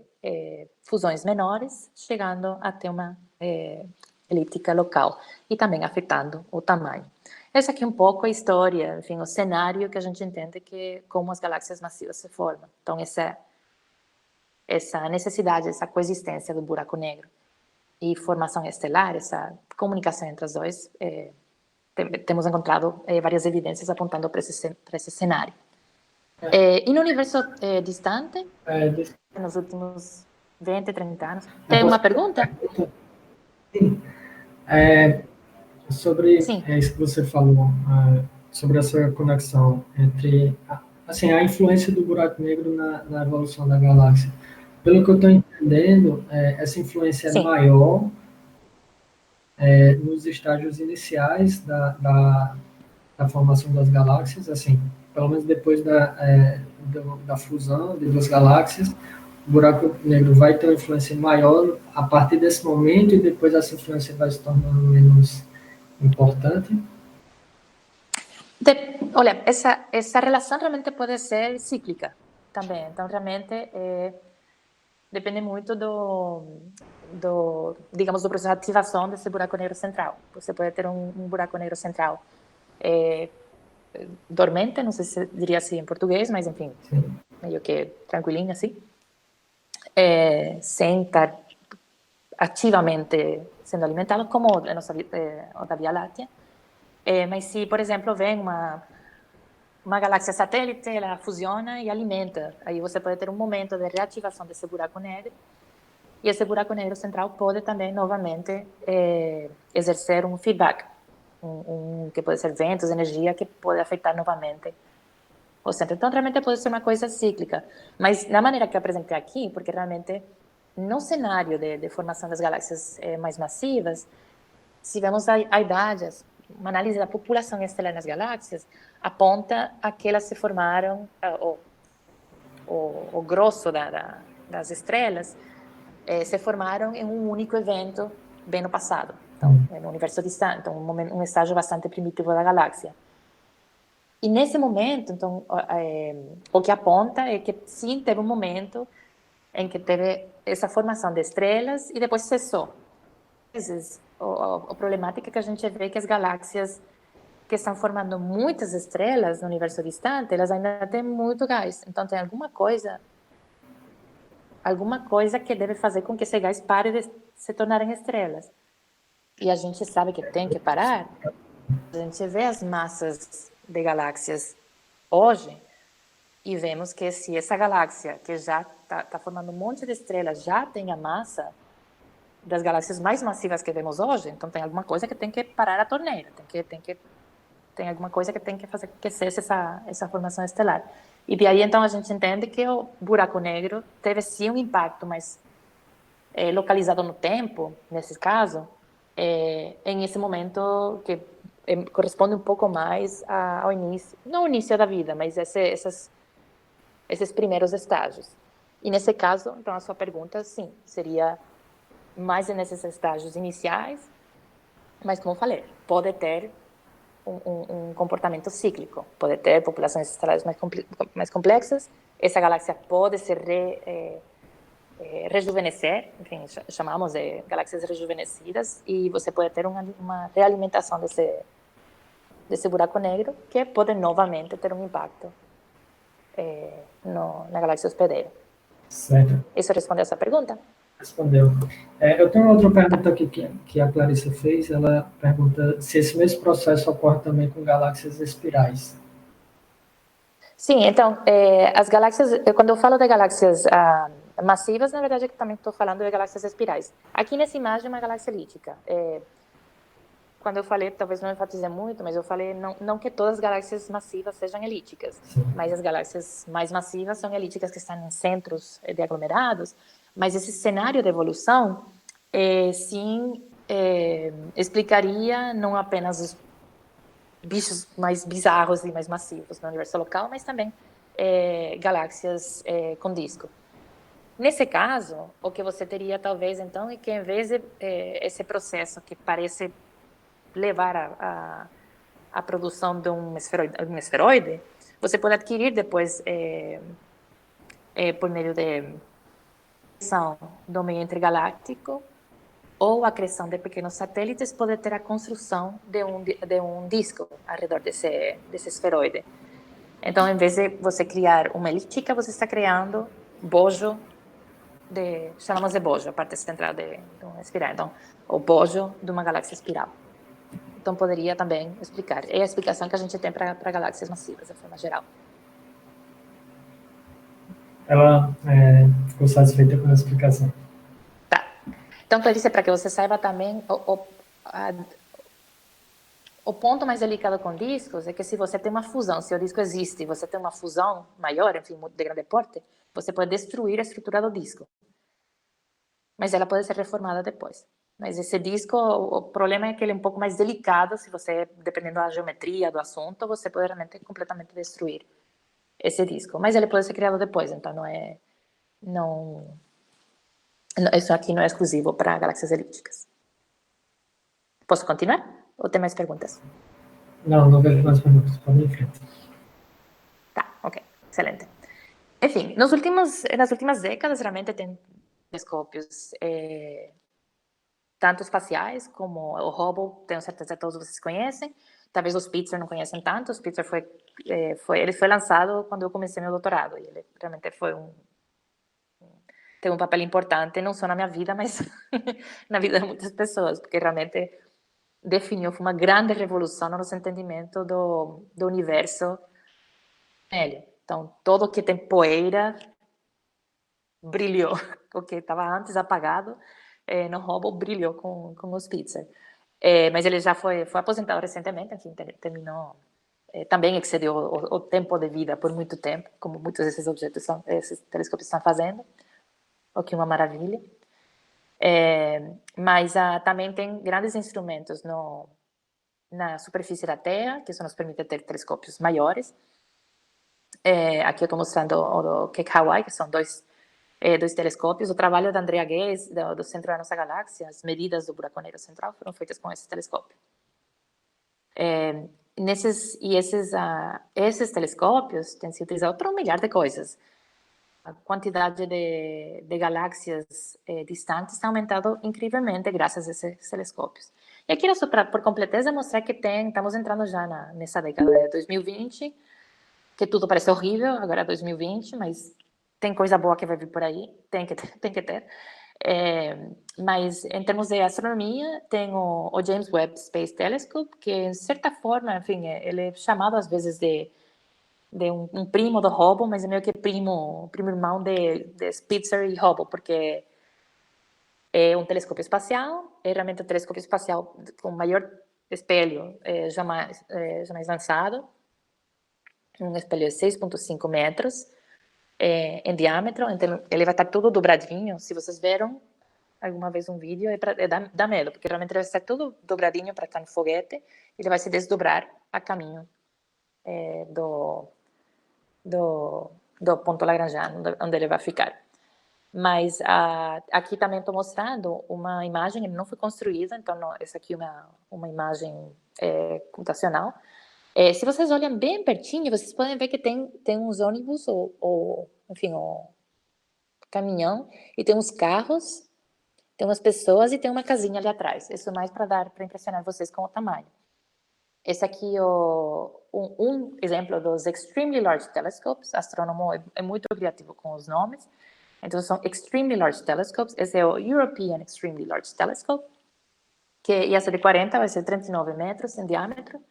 fusões menores, chegando até uma elíptica local e também afetando o tamanho. Essa aqui é um pouco a história, enfim, o cenário que a gente entende que como as galáxias massivas se formam. Então, essa necessidade, essa coexistência do buraco negro e formação estelar, essa comunicação entre os dois, temos encontrado várias evidências apontando para esse cenário. E no universo distante, nos últimos 20, 30 anos, tem uma pergunta? Sim. Sobre isso que você falou, sobre essa conexão entre assim, a influência do buraco negro na evolução da galáxia. Pelo que eu estou entendendo, essa influência é maior nos estágios iniciais da formação das galáxias, assim, pelo menos depois da fusão de duas galáxias, o buraco negro vai ter uma influência maior a partir desse momento e depois essa influência vai se tornando menos importante? Olha, essa relação realmente pode ser cíclica também. Então, realmente, depende muito digamos, do processo de ativação desse buraco negro central. Você pode ter um buraco negro central dormente, não sei se diria assim em português, mas, enfim, meio que tranquilinho, assim, sem estar ativamente sendo alimentado, como o da Via Láctea. Mas se, por exemplo, vem uma galáxia satélite, ela fusiona e alimenta. Aí você pode ter um momento de reativação desse buraco negro. E esse buraco negro central pode também, novamente, exercer um feedback, que pode ser ventos, energia, que pode afetar novamente o centro. Então, realmente pode ser uma coisa cíclica. Mas, da maneira que eu apresentei aqui, porque realmente, no cenário de formação das galáxias mais massivas, se vemos a idade, uma análise da população estelar nas galáxias aponta a que elas se formaram, o grosso das estrelas se formaram em um único evento bem no passado, então, no universo distante, então, um estágio bastante primitivo da galáxia. E nesse momento, então, o que aponta é que sim, teve um momento em que teve essa formação de estrelas e depois cessou. Às vezes, a problemática que a gente vê que as galáxias que estão formando muitas estrelas no universo distante, elas ainda têm muito gás. Então, tem alguma coisa que deve fazer com que esse gás pare de se tornarem estrelas. E a gente sabe que tem que parar. A gente vê as massas de galáxias hoje e vemos que se essa galáxia, que já está formando um monte de estrelas, já tem a massa das galáxias mais massivas que vemos hoje, então tem alguma coisa que tem que parar a torneira, tem alguma coisa que tem que fazer que cesse essa formação estelar. E de aí, então, a gente entende que o buraco negro teve, sim, um impacto, mas localizado no tempo, nesse caso, em esse momento que corresponde um pouco mais ao início, não ao início da vida, mas esses primeiros estágios. E nesse caso, então, a sua pergunta, sim, seria mais nesses estágios iniciais, mas, como eu falei, pode ter um comportamento cíclico, pode ter populações estelares mais complexas, essa galáxia pode se rejuvenescer, enfim, chamamos de galáxias rejuvenescidas, e você pode ter uma realimentação desse buraco negro, que pode novamente ter um impacto na galáxia hospedeira. Certo. Isso responde a sua pergunta? Respondeu. Eu tenho uma outra pergunta aqui que a Clarissa fez. Ela pergunta se esse mesmo processo ocorre também com galáxias espirais. Sim, então, as galáxias, quando eu falo de galáxias massivas, na verdade, eu também estou falando de galáxias espirais. Aqui nessa imagem é uma galáxia elíptica. Quando eu falei, talvez não enfatizei muito, mas eu falei não que todas as galáxias massivas sejam elípticas, Sim. Mas as galáxias mais massivas são elípticas que estão em centros de aglomerados, mas esse cenário de evolução, sim, explicaria não apenas os bichos mais bizarros e mais massivos no universo local, mas também galáxias com disco. Nesse caso, o que você teria talvez então é que em vez de esse processo que parece levar a produção de um esferoide, você pode adquirir depois por meio de criação do meio intergaláctico ou a criação de pequenos satélites, pode ter a construção de um disco ao redor desse esferoide. Então, em vez de você criar uma elíptica, você está criando bojo chamamos de bojo, a parte central de uma espiral. Então, o bojo de uma galáxia espiral. Então, poderia também explicar. É a explicação que a gente tem para galáxias massivas, de forma geral. Ela ficou satisfeita com a explicação. Tá. Então, Clarice, para que você saiba também, o ponto mais delicado com discos é que se você tem uma fusão, se o disco existe e você tem uma fusão maior, enfim, de grande porte, você pode destruir a estrutura do disco. Mas ela pode ser reformada depois. Mas esse disco, o problema é que ele é um pouco mais delicado, se você, dependendo da geometria do assunto, você pode realmente completamente destruir esse disco. Mas ele pode ser criado depois, então isso aqui não é exclusivo para galáxias elípticas. Posso continuar? Ou tem mais perguntas? Não vejo mais perguntas. Pode ir em frente. Tá, ok. Excelente. Enfim, nas últimas décadas, realmente tem telescópios tanto espaciais como o Hubble, tenho certeza que todos vocês conhecem. Talvez o Spitzer não conhecem tanto. O Spitzer ele foi lançado quando eu comecei meu doutorado, e ele realmente tem um papel importante, não só na minha vida, mas na vida de muitas pessoas, porque realmente foi uma grande revolução no nosso entendimento do universo nele. Então, tudo que tem poeira brilhou, o que estava antes apagado no Hubble brilhou com o Spitzer. Mas ele já foi aposentado recentemente, enfim, terminou, também excedeu o tempo de vida por muito tempo, como muitos desses esses telescópios estão fazendo, o que é uma maravilha. Mas também tem grandes instrumentos na superfície da Terra, que isso nos permite ter telescópios maiores. Aqui eu estou mostrando o do Keck Hawaii, que são dois telescópios. O trabalho da Andrea Ghez, do Centro da Nossa Galáxia, as medidas do buraco negro central foram feitas com esse telescópio. Esses telescópios têm se utilizado para um milhar de coisas. quantidade de galáxias distantes tem aumentado incrivelmente graças a esses telescópios. E aqui era só para, por completeza, mostrar que estamos entrando já nessa década de 2020, que tudo parece horrível, agora é 2020, mas tem coisa boa que vai vir por aí, tem que ter. Mas em termos de astronomia, tem o James Webb Space Telescope, que, em certa forma, enfim, ele é chamado às vezes de um primo do Hubble, mas é meio que primo irmão de Spitzer e Hubble, porque é um telescópio espacial, é realmente um telescópio espacial com o maior espelho jamais lançado, um espelho de 6,5 metros em diâmetro, então ele vai estar todo dobradinho. Se vocês viram alguma vez um vídeo, dá medo, porque realmente ele vai estar todo dobradinho para estar no foguete, e ele vai se desdobrar a caminho do ponto lagrangiano, onde ele vai ficar. Mas aqui também estou mostrando uma imagem, ele não foi construída, então essa aqui é uma imagem computacional. Se vocês olham bem pertinho, vocês podem ver que tem uns ônibus, enfim, caminhão, e tem uns carros, tem umas pessoas e tem uma casinha ali atrás. Isso é mais para impressionar vocês com o tamanho. Esse aqui é um exemplo dos Extremely Large Telescopes. Astrônomo é muito criativo com os nomes. Então, são Extremely Large Telescopes. Esse é o European Extremely Large Telescope, que ia ser de 40, vai ser 39 metros em diâmetro.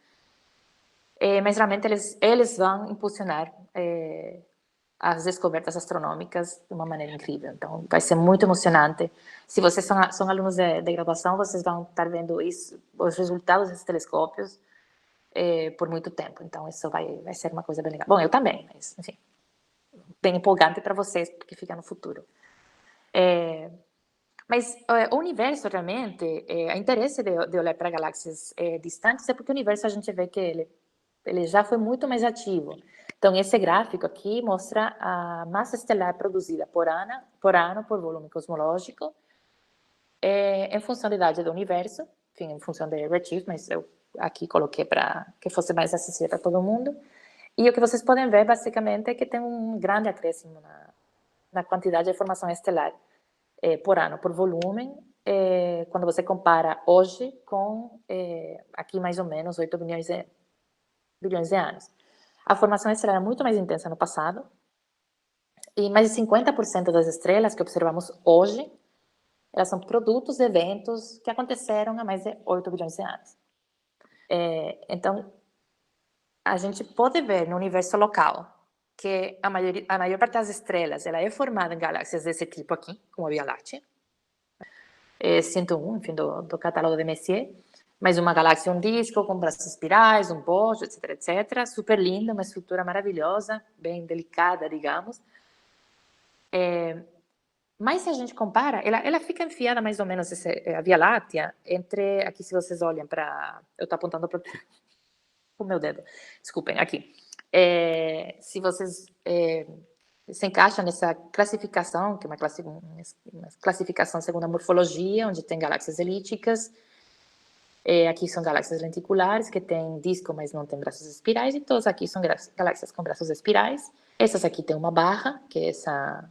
Mas, realmente, eles vão impulsionar as descobertas astronômicas de uma maneira incrível. Então, vai ser muito emocionante. Se vocês são alunos de graduação, vocês vão estar vendo isso, os resultados desses telescópios por muito tempo. Então, isso vai ser uma coisa bem legal. Bom, eu também, mas, enfim, bem empolgante para vocês, porque fica no futuro. Mas o universo, realmente, o interesse de olhar para galáxias distantes é porque o universo a gente vê que ele já foi muito mais ativo. Então, esse gráfico aqui mostra a massa estelar produzida por ano por volume cosmológico, em função da idade do universo, enfim, em função de redshift, mas eu aqui coloquei para que fosse mais acessível para todo mundo. E o que vocês podem ver, basicamente, é que tem um grande acréscimo na quantidade de formação estelar por ano, por volume, quando você compara hoje com, aqui mais ou menos, 8 bilhões de anos. A formação estelar é muito mais intensa no passado, e mais de 50% das estrelas que observamos hoje, elas são produtos de eventos que aconteceram há mais de 8 bilhões de anos. Então, a gente pode ver no universo local que a maior parte das estrelas ela é formada em galáxias desse tipo aqui, como a Via Láctea, 101, enfim, do catálogo de Messier, mas uma galáxia, um disco com braços espirais, um bojo, etc, etc, super linda, uma estrutura maravilhosa, bem delicada, digamos. Mas se a gente compara, ela fica enfiada mais ou menos, a Via Láctea, entre, aqui se vocês olham para, eu estou apontando para o meu dedo, desculpem, aqui. Se vocês se encaixam nessa classificação, que é uma classificação segundo a morfologia, onde tem galáxias elípticas, aqui são galáxias lenticulares, que têm disco, mas não têm braços espirais, e todas aqui são galáxias com braços espirais. Essas aqui têm uma barra, que é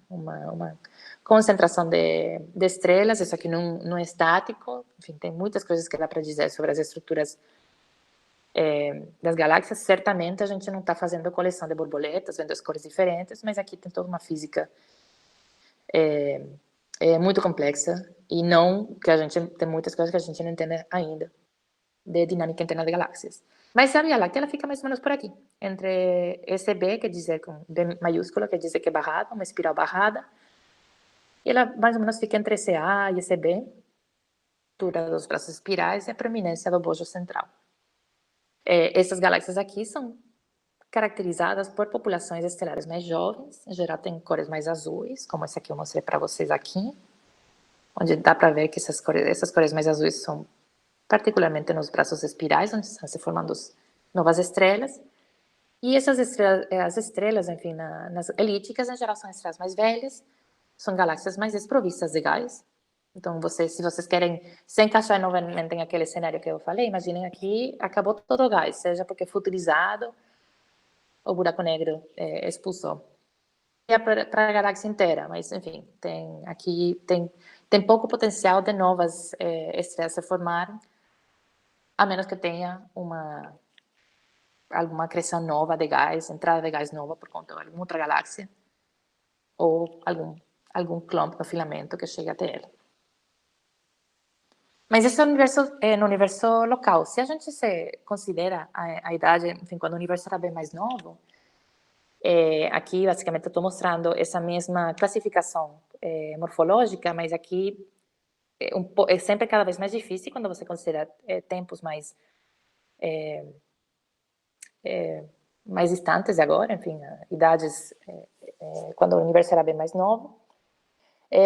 uma concentração de estrelas. Isso aqui não é estático. Enfim, tem muitas coisas que dá para dizer sobre as estruturas das galáxias. Certamente a gente não está fazendo coleção de borboletas, vendo as cores diferentes, mas aqui tem toda uma física muito complexa, e não que a gente tem muitas coisas que a gente não entende ainda de dinâmica interna de galáxias. Mas a Via Láctea ela fica mais ou menos por aqui, entre esse B, quer dizer com B maiúsculo, quer dizer que é barrada, uma espiral barrada, e ela mais ou menos fica entre esse A e esse B, altura dos braços espirais e a proeminência do bojo central. Essas galáxias aqui são caracterizadas por populações estelares mais jovens, em geral tem cores mais azuis, como essa que eu mostrei para vocês aqui, onde dá para ver que essas cores mais azuis são particularmente nos braços espirais, onde estão se formando novas estrelas. E essas estrelas, as estrelas, enfim, nas elípticas, em geral são estrelas mais velhas, são galáxias mais desprovistas de gás. Então, se vocês querem se encaixar novamente naquele cenário que eu falei, imaginem aqui, acabou todo o gás, seja porque foi utilizado ou o buraco negro expulsou. para a galáxia inteira, mas enfim, tem pouco potencial de novas estrelas se formarem, a menos que tenha alguma criação nova de gás, entrada de gás nova por conta de alguma outra galáxia, ou algum clump no filamento que chegue até ela. Mas isso é no universo local. Se a gente se considera a idade, enfim, quando o universo era bem mais novo, aqui basicamente estou mostrando essa mesma classificação morfológica, mas aqui é sempre cada vez mais difícil quando você considera tempos mais distantes de agora, enfim, idades quando o universo era bem mais novo.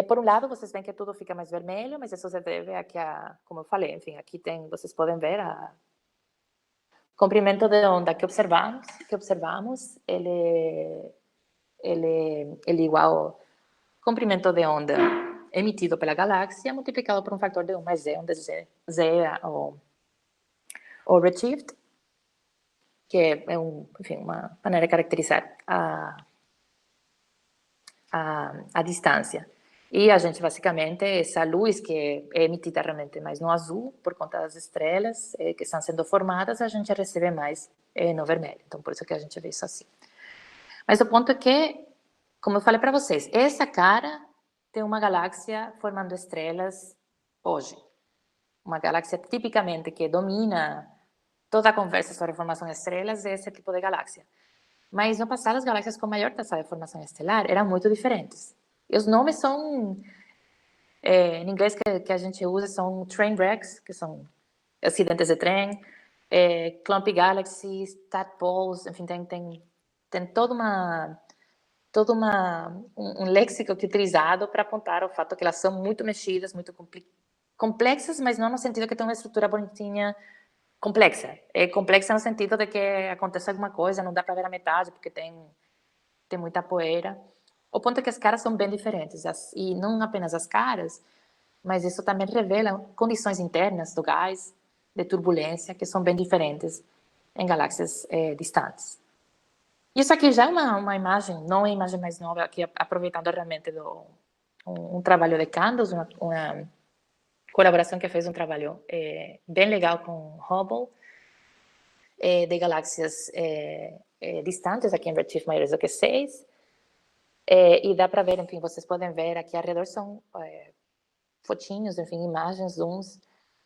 Por um lado, vocês veem que tudo fica mais vermelho, mas isso se deve a que, como eu falei, enfim, aqui vocês podem ver o comprimento de onda que observamos, ele é igual ao comprimento de onda emitido pela galáxia multiplicado por um fator de 1 mais Z, onde Z é o redshift, que é enfim, uma maneira de caracterizar a distância. E a gente, basicamente, essa luz que é emitida realmente mais no azul, por conta das estrelas que estão sendo formadas, a gente recebe mais no vermelho. Então, por isso que a gente vê isso assim. Mas o ponto é que, como eu falei para vocês, essa cara tem uma galáxia formando estrelas hoje. Uma galáxia tipicamente que domina toda a conversa sobre a formação de estrelas é esse tipo de galáxia. Mas no passado, as galáxias com maior taxa de formação estelar eram muito diferentes. E os nomes são, em inglês que a gente usa, são train wrecks, que são acidentes de trem, clumpy galaxies, tadpoles, enfim, tem todo um léxico que é utilizado para apontar o fato que elas são muito mexidas, muito complexas, mas não no sentido que tem uma estrutura bonitinha complexa. É complexa no sentido de que acontece alguma coisa, não dá para ver a metade, porque tem muita poeira. O ponto é que as caras são bem diferentes, e não apenas as caras, mas isso também revela condições internas do gás, de turbulência, que são bem diferentes em galáxias distantes. Isso aqui já é uma imagem, não é a imagem mais nova, aqui aproveitando realmente um trabalho de Candos, uma colaboração que fez um trabalho bem legal com Hubble, de galáxias distantes, aqui em redshift maiores do que 6, e dá para ver, enfim, vocês podem ver aqui ao redor são fotinhos, enfim, imagens, zooms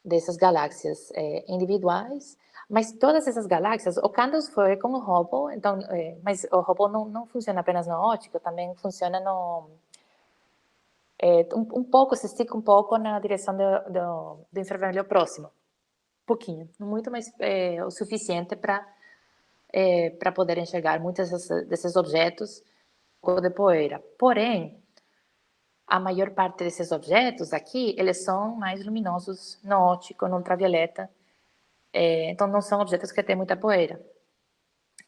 dessas galáxias individuais, mas todas essas galáxias, o Candos foi com o Hubble, então, mas o Hubble não funciona apenas no óptico, também funciona um pouco, se estica um pouco na direção do infravermelho próximo, pouquinho, muito, mas o suficiente para poder enxergar muitos desses objetos de poeira. Porém, a maior parte desses objetos aqui, eles são mais luminosos no óptico, no ultravioleta, então não são objetos que têm muita poeira.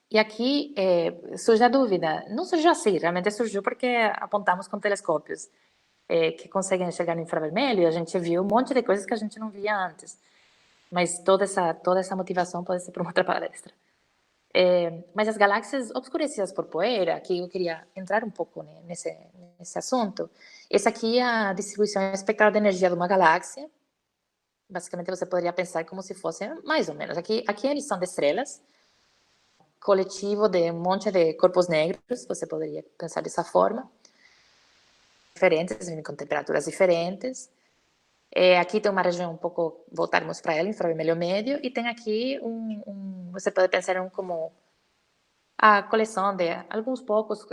E aqui surge a dúvida, não surgiu assim, realmente surgiu porque apontamos com telescópios que conseguem enxergar no infravermelho, e a gente viu um monte de coisas que a gente não via antes. Mas toda essa motivação pode ser para uma outra palestra. Mas as galáxias obscurecidas por poeira, que eu queria entrar um pouco nesse assunto, essa aqui é a distribuição espectral de energia de uma galáxia. Basicamente, você poderia pensar como se fosse mais ou menos. Aqui é a emissão de estrelas, coletivo de um monte de corpos negros, você poderia pensar dessa forma, diferentes, com temperaturas diferentes. Aqui tem uma região um pouco, voltarmos para ela, infravermelho médio, e tem aqui você pode pensar como a coleção de alguns poucos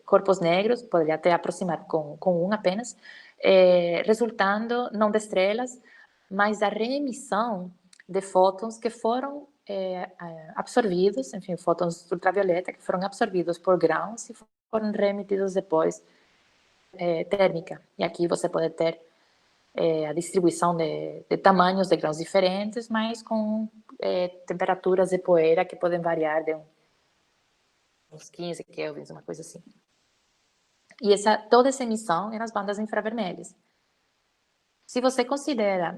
corpos negros, poderia até aproximar com um apenas, resultando não de estrelas, mas da reemissão de fótons que foram absorvidos, enfim, fótons ultravioleta que foram absorvidos por grãos e foram reemitidos depois térmica. E aqui você pode ter a distribuição de tamanhos de grãos diferentes, mas com temperaturas de poeira que podem variar de uns 15 kelvins, uma coisa assim. E toda essa emissão é nas bandas infravermelhas. Se você considera,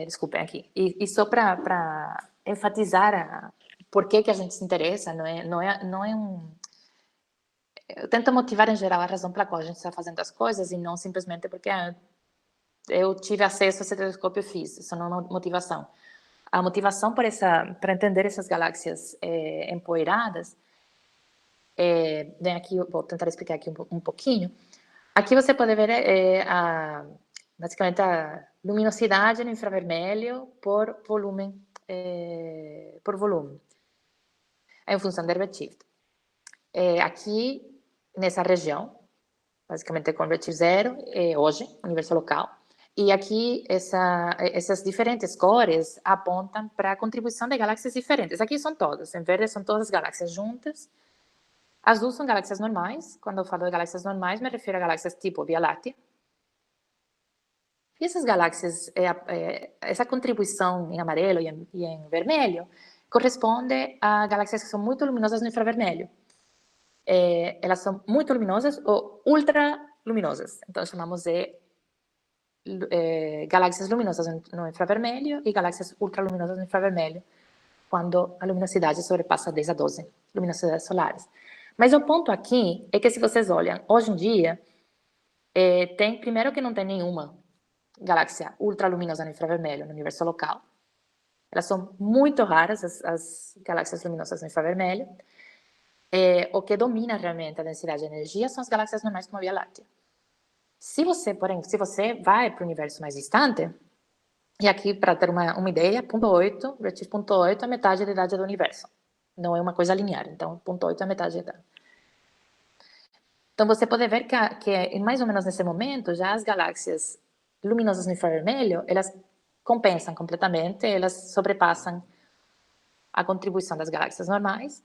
desculpem aqui, e só para enfatizar por que a gente se interessa, não é eu tento motivar em geral a razão pela qual a gente está fazendo as coisas e não simplesmente porque eu tive acesso a esse telescópio e fiz. Isso não é uma motivação. A motivação para entender essas galáxias empoeiradas, vem aqui, vou tentar explicar aqui um pouquinho. Aqui você pode ver basicamente a luminosidade no infravermelho por volume, é em função do Redshift. Aqui, nessa região, basicamente com Redshift 0, hoje, universo local. E aqui, essas diferentes cores apontam para a contribuição de galáxias diferentes. Aqui são todas, em verde são todas as galáxias juntas. Azul são galáxias normais. Quando eu falo de galáxias normais, me refiro a galáxias tipo Via Láctea. E essas galáxias, essa contribuição em amarelo e em vermelho, corresponde a galáxias que são muito luminosas no infravermelho. Elas são muito luminosas ou ultraluminosas. Então, chamamos de galáxias luminosas no infravermelho e galáxias ultraluminosas no infravermelho, quando a luminosidade sobrepassa 10 a 12 luminosidades solares. Mas o ponto aqui é que, se vocês olham, hoje em dia, primeiro que não tem nenhuma galáxia ultraluminosa no infravermelho no universo local. Elas são muito raras, as galáxias luminosas no infravermelho. O que domina realmente a densidade de energia são as galáxias normais como a Via Láctea. Se você vai para o universo mais distante, e aqui, para ter uma ideia, Redshift 0.8 é metade da idade do universo. Não é uma coisa linear, então 0.8 é metade da idade. Então, você pode ver que mais ou menos nesse momento, já as galáxias luminosas no infravermelho, elas compensam completamente, elas sobrepassam a contribuição das galáxias normais.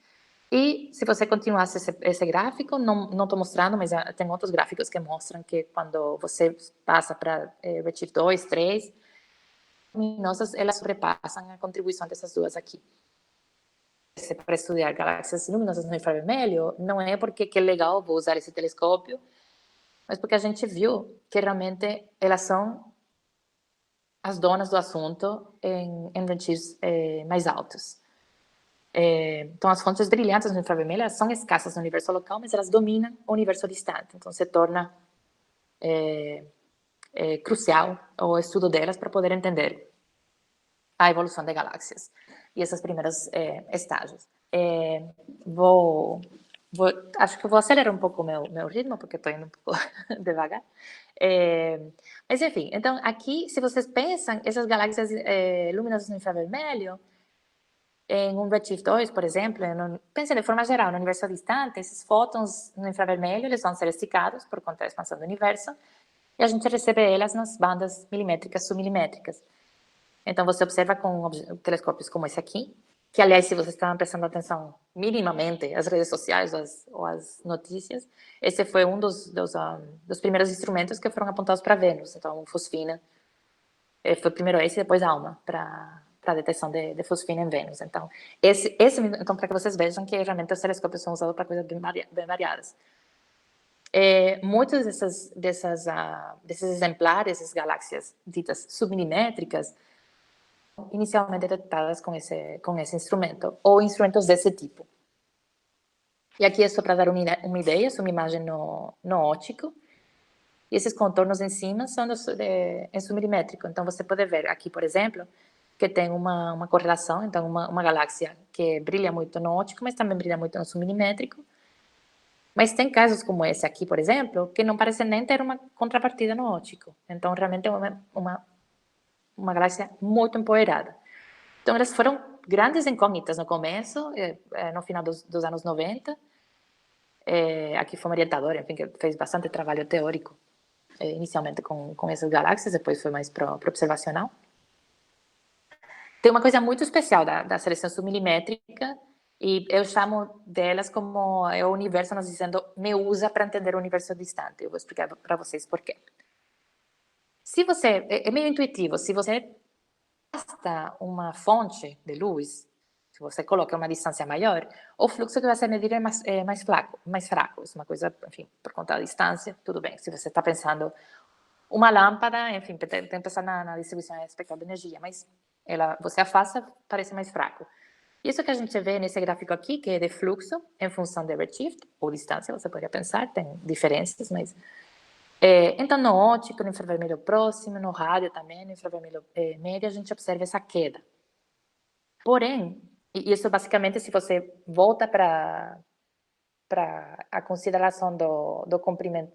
E se você continuasse esse gráfico, não estou mostrando, mas tem outros gráficos que mostram que quando você passa para Redshift 2, 3, luminosas, elas sobrepassam a contribuição dessas duas aqui. Para estudar galáxias luminosas no infravermelho, não é porque que é legal, vou usar esse telescópio, mas porque a gente viu que realmente elas são as donas do assunto em redshifts mais altos. Então, as fontes brilhantes no infravermelho são escassas no universo local, mas elas dominam o universo distante. Então, se torna crucial o estudo delas para poder entender a evolução de galáxias e esses primeiros estágios. Acho que eu vou acelerar um pouco o meu ritmo, porque estou indo um pouco devagar. Mas, enfim, então, aqui, se vocês pensam, essas galáxias luminosas no infravermelho, em um Redshift 2, por exemplo, pensem de forma geral, no universo distante, esses fótons no infravermelho, eles vão ser esticados por conta da expansão do universo, e a gente recebe elas nas bandas milimétricas, submilimétricas. Então, você observa com telescópios como esse aqui, que, aliás, se vocês estavam prestando atenção minimamente às redes sociais ou às notícias, esse foi um dos primeiros instrumentos que foram apontados para Vênus. Então, fosfina foi primeiro esse e depois ALMA, para a detecção de fosfina em Vênus. Então, então, para que vocês vejam que realmente os telescópios são usados para coisas bem variadas. Muitos desses exemplares, essas galáxias ditas submilimétricas, inicialmente detectadas com esse instrumento, ou instrumentos desse tipo. E aqui é só para dar uma ideia, é uma imagem no óptico, e esses contornos em cima são em submilimétrico. Então, você pode ver aqui, por exemplo, que tem uma correlação, então uma galáxia que brilha muito no óptico, mas também brilha muito no submilimétrico. Mas tem casos como esse aqui, por exemplo, que não parecem nem ter uma contrapartida no óptico. Então, realmente é uma galáxia muito empoeirada. Então, elas foram grandes incógnitas no começo, no final dos anos 90. Aqui foi uma orientadora, enfim, que fez bastante trabalho teórico, inicialmente com essas galáxias, depois foi mais para observacional. Tem uma coisa muito especial da seleção submilimétrica, e eu chamo delas como o universo nos dizendo, me usa para entender o universo distante. Eu vou explicar para vocês por quê. É meio intuitivo, se você basta uma fonte de luz, se você coloca uma distância maior, o fluxo que você medir é mais fraco. Isso é uma coisa, enfim, por conta da distância, tudo bem. Se você está pensando uma lâmpada, enfim, tem que pensar na distribuição espectral de energia, mas você afasta, parece mais fraco. Isso que a gente vê nesse gráfico aqui, que é de fluxo em função de redshift, ou distância, você poderia pensar, tem diferenças, mas... então, no óptico, no infravermelho próximo, no rádio também, no infravermelho médio, a gente observa essa queda. Porém, e isso basicamente, se você volta para a consideração do comprimento,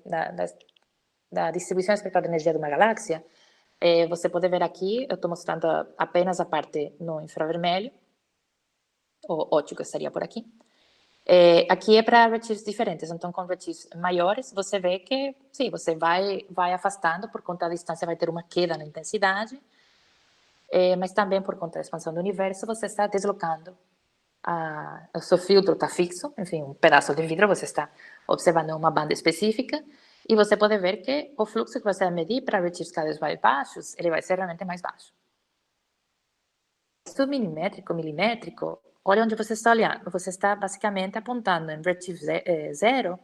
da distribuição espectral de energia de uma galáxia, você pode ver aqui, eu estou mostrando apenas a parte no infravermelho, o óptico estaria por aqui. Aqui é para redshifts diferentes, então com redshifts maiores, você vê que, sim, você vai afastando, por conta da distância vai ter uma queda na intensidade, mas também por conta da expansão do universo, você está deslocando, o seu filtro está fixo, enfim, um pedaço de vidro, você está observando uma banda específica, e você pode ver que o fluxo que você vai medir para redshifts cada vez mais baixos, ele vai ser realmente mais baixo. Submilimétrico, milimétrico, olha onde você está olhando. Você está basicamente apontando em redshift zero.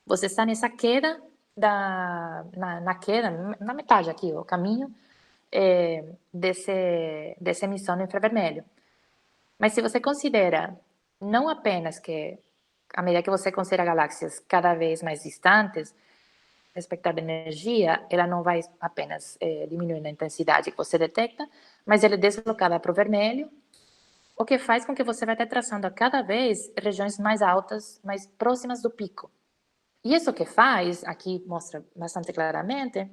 Você está nessa queda, na queda, na metade aqui, o caminho dessa emissão no infravermelho. Mas se você considera não apenas que, à medida que você considera galáxias cada vez mais distantes, a espectral de energia, ela não vai apenas diminuir na intensidade que você detecta, mas ela é deslocada para o vermelho, o que faz com que você vai estar traçando a cada vez regiões mais altas, mais próximas do pico. E isso que faz, aqui mostra bastante claramente,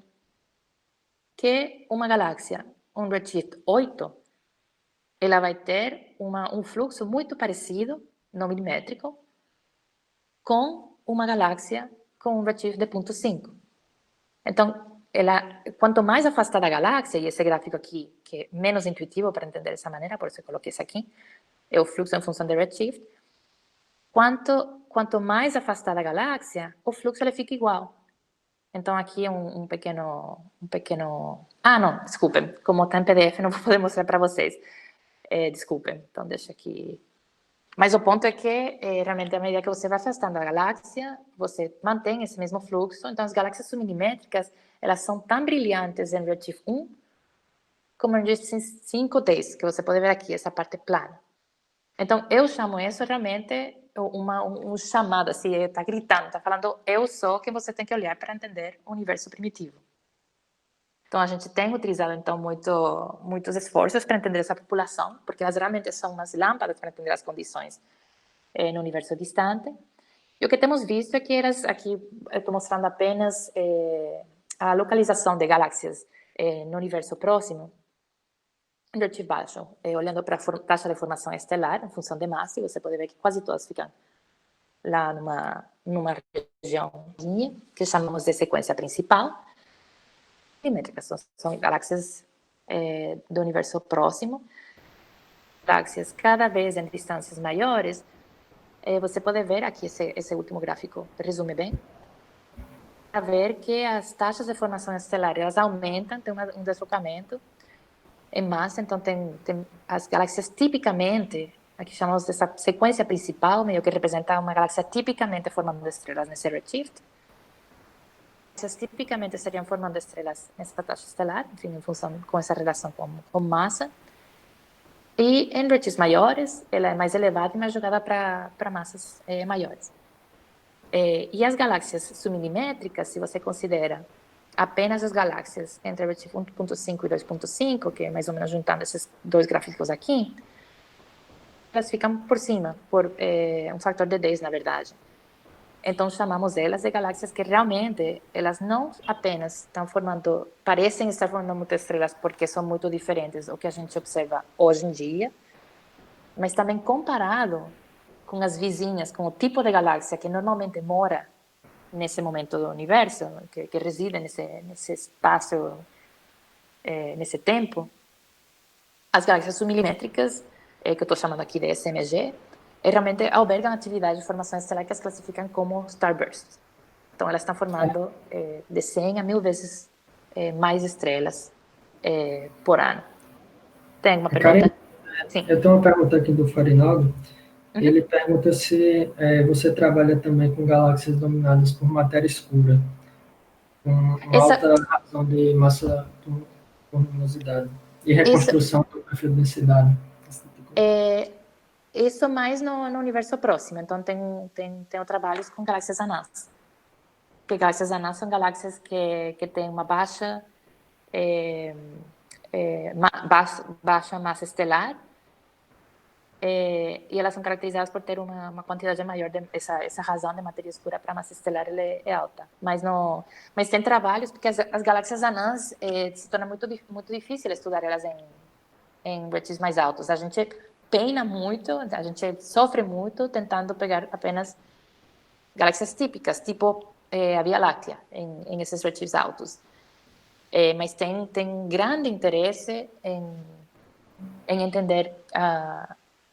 que uma galáxia, um redshift 8, ela vai ter um fluxo muito parecido, não milimétrico, com uma galáxia com um redshift de 0,5. Então, quanto mais afastada a galáxia, e esse gráfico aqui, que é menos intuitivo para entender dessa maneira, por isso eu coloquei isso aqui, é o fluxo em função de redshift, quanto mais afastada a galáxia, o fluxo ele fica igual. Então, aqui é um pequeno... Ah, não, desculpem, como está em PDF, não vou poder mostrar para vocês. Desculpem, então deixa aqui... Mas o ponto é que, realmente, à medida que você vai afastando a galáxia, você mantém esse mesmo fluxo. Então, as galáxias submilimétricas, elas são tão brilhantes em redshift 1 como em redshift 5-10, que você pode ver aqui, essa parte plana. Então, eu chamo isso realmente um chamado, assim, está gritando, está falando, eu sou que você tem que olhar para entender o universo primitivo. Então, a gente tem utilizado, então, muitos esforços para entender essa população, porque elas realmente são umas lâmpadas para entender as condições no universo distante. E o que temos visto é que elas, aqui eu estou mostrando apenas a localização de galáxias no universo próximo, em redshift baixo, olhando para a taxa de formação estelar, em função de massa, e você pode ver que quase todas ficam lá numa região que chamamos de sequência principal. Milimétricas, são galáxias do universo próximo, galáxias cada vez em distâncias maiores. Você pode ver aqui, esse último gráfico resume bem, a ver que as taxas de formação estelar elas aumentam, tem um deslocamento em massa, então tem as galáxias tipicamente, aqui chamamos dessa sequência principal, meio que representa uma galáxia tipicamente formando estrelas nesse redshift. Essas tipicamente seriam formando estrelas nessa taxa estelar, enfim, em função com essa relação com massa. E em redshifts maiores, ela é mais elevada e mais jogada para massas maiores. E as galáxias submilimétricas, se você considera apenas as galáxias entre redshift 1.5 e 2.5, que é mais ou menos juntando esses dois gráficos aqui, elas ficam por cima, por um fator de 10, na verdade. Então, chamamos elas de galáxias que realmente, elas não apenas estão formando, parecem estar formando muitas estrelas porque são muito diferentes do que a gente observa hoje em dia, mas também comparado com as vizinhas, com o tipo de galáxia que normalmente mora nesse momento do universo, que reside nesse espaço, nesse tempo, as galáxias submilimétricas, que eu estou chamando aqui de SMG, realmente albergam atividade de formação estelar que as classificam como starbursts. Então, elas estão formando de 100 a 1000 vezes mais estrelas por ano. Tem uma pergunta? Sim. Eu tenho uma pergunta aqui do Farinaldo. Ele pergunta se você trabalha também com galáxias dominadas por matéria escura, com uma alta razão de massa por luminosidade, e reconstrução do perfil de densidade. Isso mais no universo próximo. Então, tenho trabalhos com galáxias anãs. Porque galáxias anãs são galáxias que têm uma baixa massa estelar, e elas são caracterizadas por ter uma quantidade maior essa razão de matéria escura para a massa estelar é alta. Mas tem trabalhos, porque as galáxias anãs se torna muito difícil estudar elas em redshifts mais altos. A gente pena muito, a gente sofre muito tentando pegar apenas galáxias típicas, tipo a Via Láctea, em esses redshifts altos. Mas tem grande interesse em entender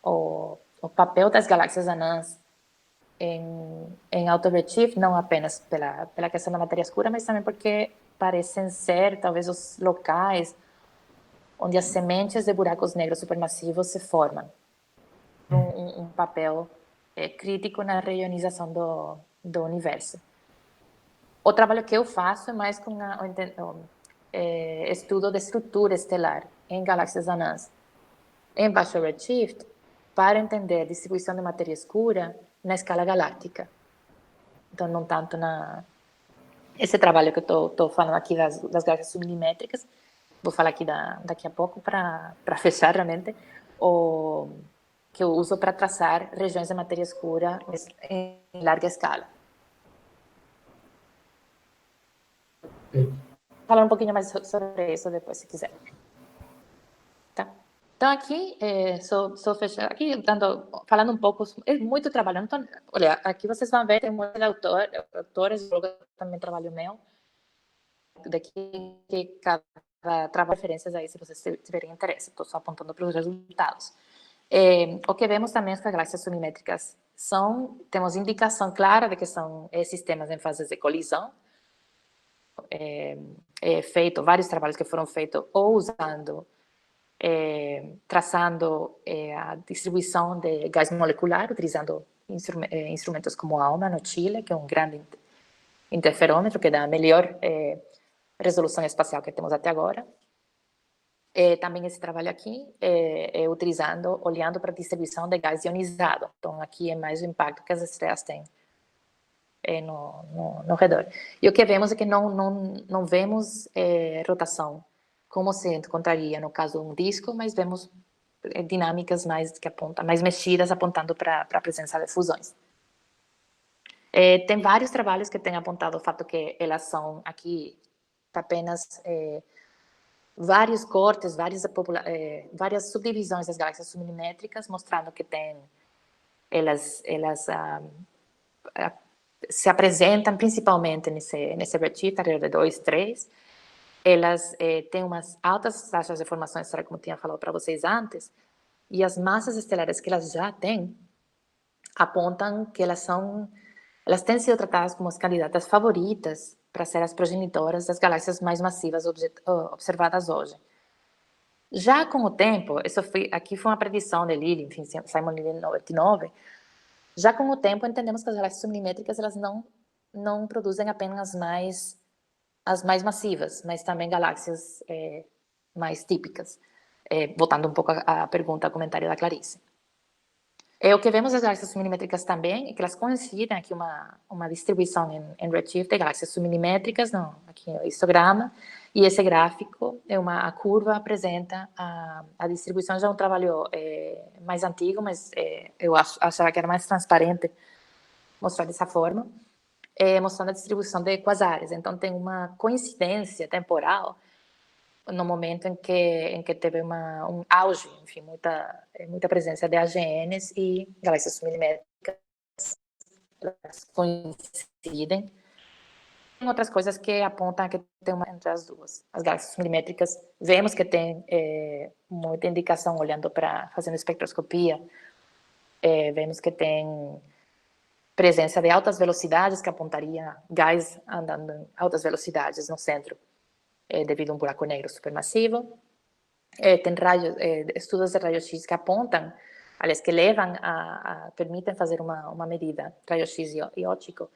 o papel das galáxias anãs em alto redshift, não apenas pela questão da matéria escura, mas também porque parecem ser, talvez, os locais onde as sementes de buracos negros supermassivos se formam. Um papel crítico na reionização do universo. O trabalho que eu faço é mais com estudo de estrutura estelar em galáxias anãs em baixo redshift, para entender a distribuição de matéria escura na escala galáctica. Então, não tanto esse trabalho que eu estou falando aqui das galáxias submilimétricas, vou falar aqui daqui a pouco para fechar realmente, o que eu uso para traçar regiões de matéria escura em larga escala. Falar um pouquinho mais sobre isso depois, se quiser. Tá? Então, aqui, só fechando, aqui falando um pouco, é muito trabalho. Então, olha, aqui vocês vão ver, tem muitos autores, também trabalho meu, daqui que cada trabalho referências aí, se vocês tiverem interesse. Estou só apontando para os resultados. O que vemos também é que as galáxias submétricas temos indicação clara de que são sistemas em fases de colisão, vários trabalhos que foram feitos ou usando traçando a distribuição de gás molecular, utilizando instrumentos como a ALMA no Chile, que é um grande interferômetro que dá a melhor resolução espacial que temos até agora. Também esse trabalho aqui olhando para a distribuição de gás ionizado. Então, aqui é mais o impacto que as estrelas têm no redor. E o que vemos é que não vemos rotação como se encontraria no caso de um disco, mas vemos dinâmicas mais mexidas, apontando para a presença de fusões. Tem vários trabalhos que têm apontado o fato que elas são aqui apenas vários cortes, várias subdivisões das galáxias submilimétricas, mostrando que elas se apresentam principalmente nesse redshift, ao redor de 2, 3, elas têm umas altas taxas de formação estelar, como eu tinha falado para vocês antes, e as massas estelares que elas já têm apontam que elas têm sido tratadas como as candidatas favoritas para ser as progenitoras das galáxias mais massivas observadas hoje. Já com o tempo, aqui foi uma predição de Lilly, enfim, Simon Lilly em 99, já com o tempo entendemos que as galáxias submilimétricas elas não produzem apenas as mais massivas, mas também galáxias mais típicas. Voltando um pouco à pergunta, ao comentário da Clarice. O que vemos das galáxias submilimétricas também é que elas coincidem aqui uma distribuição em redshift de galáxias submilimétricas, aqui é o histograma, e esse gráfico, a curva apresenta a distribuição, já é um trabalho mais antigo, mas eu achava que era mais transparente mostrar dessa forma, mostrando a distribuição de quasares. Então, tem uma coincidência temporal no momento em que teve um auge, enfim, muita presença de AGNs e galáxias submilimétricas coincidem. Tem outras coisas que apontam que tem uma entre as duas. As galáxias submilimétricas, vemos que tem muita indicação olhando fazendo espectroscopia, vemos que tem presença de altas velocidades, que apontaria gás andando em altas velocidades no centro, devido a um buraco negro supermassivo. Tem estudos de raios-x que apontam, aliás, que permitem fazer uma medida, raio-x e óptico,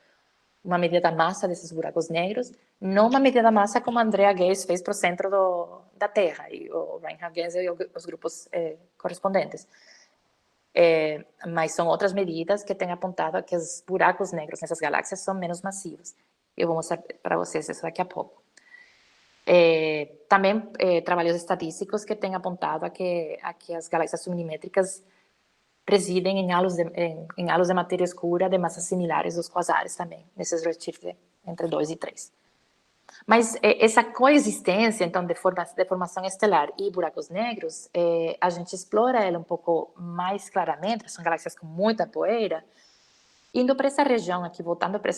uma medida da massa desses buracos negros, não uma medida da massa como a Andrea Ghez fez para o centro da Terra, e o Reinhard Genzel e os grupos correspondentes, Mas são outras medidas que têm apontado que os buracos negros nessas galáxias são menos massivos. Eu vou mostrar para vocês isso daqui a pouco. Também trabalhos estatísticos que têm apontado a que as galáxias submilimétricas residem em halos de matéria escura de massas similares aos quasares também, nesses redshifts entre 2 e 3. Mas essa coexistência, então, de formação estelar e buracos negros, a gente explora ela um pouco mais claramente, são galáxias com muita poeira, indo para essa região aqui, voltando para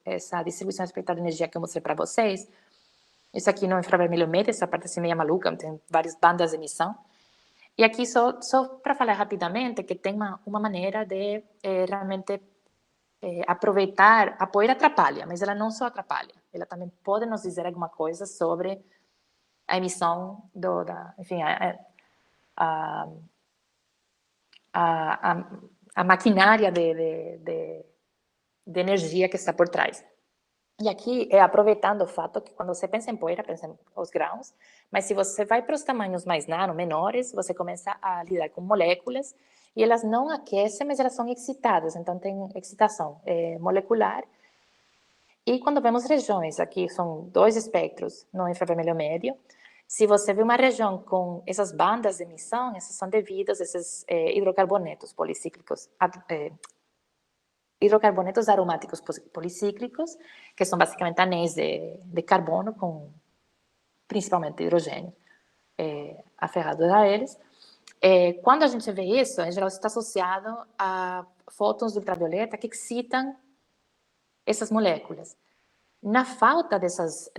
essa distribuição espectral de energia que eu mostrei para vocês. Isso aqui no infravermelho médio, essa parte assim meio maluca, tem várias bandas de emissão. E aqui, só para falar rapidamente, que tem uma maneira de realmente aproveitar, a poeira atrapalha, mas ela não só atrapalha, ela também pode nos dizer alguma coisa sobre a emissão, enfim, a maquinária de energia que está por trás. E aqui é aproveitando o fato que quando você pensa em poeira, pensa em os grãos, mas se você vai para os tamanhos mais menores, você começa a lidar com moléculas e elas não aquecem, mas elas são excitadas, então tem excitação molecular. E quando vemos regiões, aqui são 2 espectros no infravermelho médio, se você vê uma região com essas bandas de emissão, essas são devidas a esses hidrocarbonetos policíclicos, hidrocarbonetos aromáticos policíclicos, que são basicamente anéis de carbono com principalmente hidrogênio aferrado a eles. Quando a gente vê isso, em geral está associado a fótons de ultravioleta que excitam essas moléculas. Na falta dessas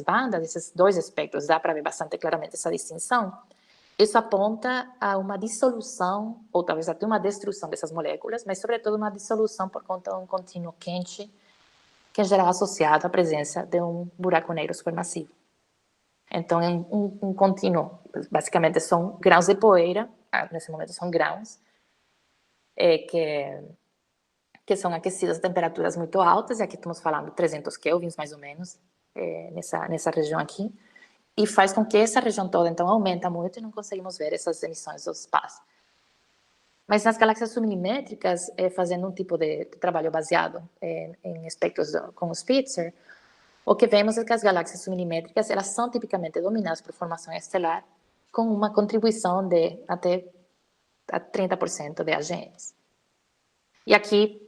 bandas, desses 2 espectros, dá para ver bastante claramente essa distinção. Isso aponta a uma dissolução, ou talvez até uma destruição dessas moléculas, mas, sobretudo, uma dissolução por conta de um contínuo quente, que é em geral associado à presença de um buraco negro supermassivo. Então, é um contínuo, basicamente, são grãos de poeira, nesse momento são grãos, que são aquecidos a temperaturas muito altas, e aqui estamos falando 300 kelvins, mais ou menos, nessa região aqui, e faz com que essa região toda, então, aumenta muito e não conseguimos ver essas emissões do espaço. Mas nas galáxias submilimétricas, fazendo um tipo de trabalho baseado em espectros com o Spitzer, o que vemos é que as galáxias submilimétricas, elas são tipicamente dominadas por formação estelar, com uma contribuição de até 30% de AGNs. E aqui,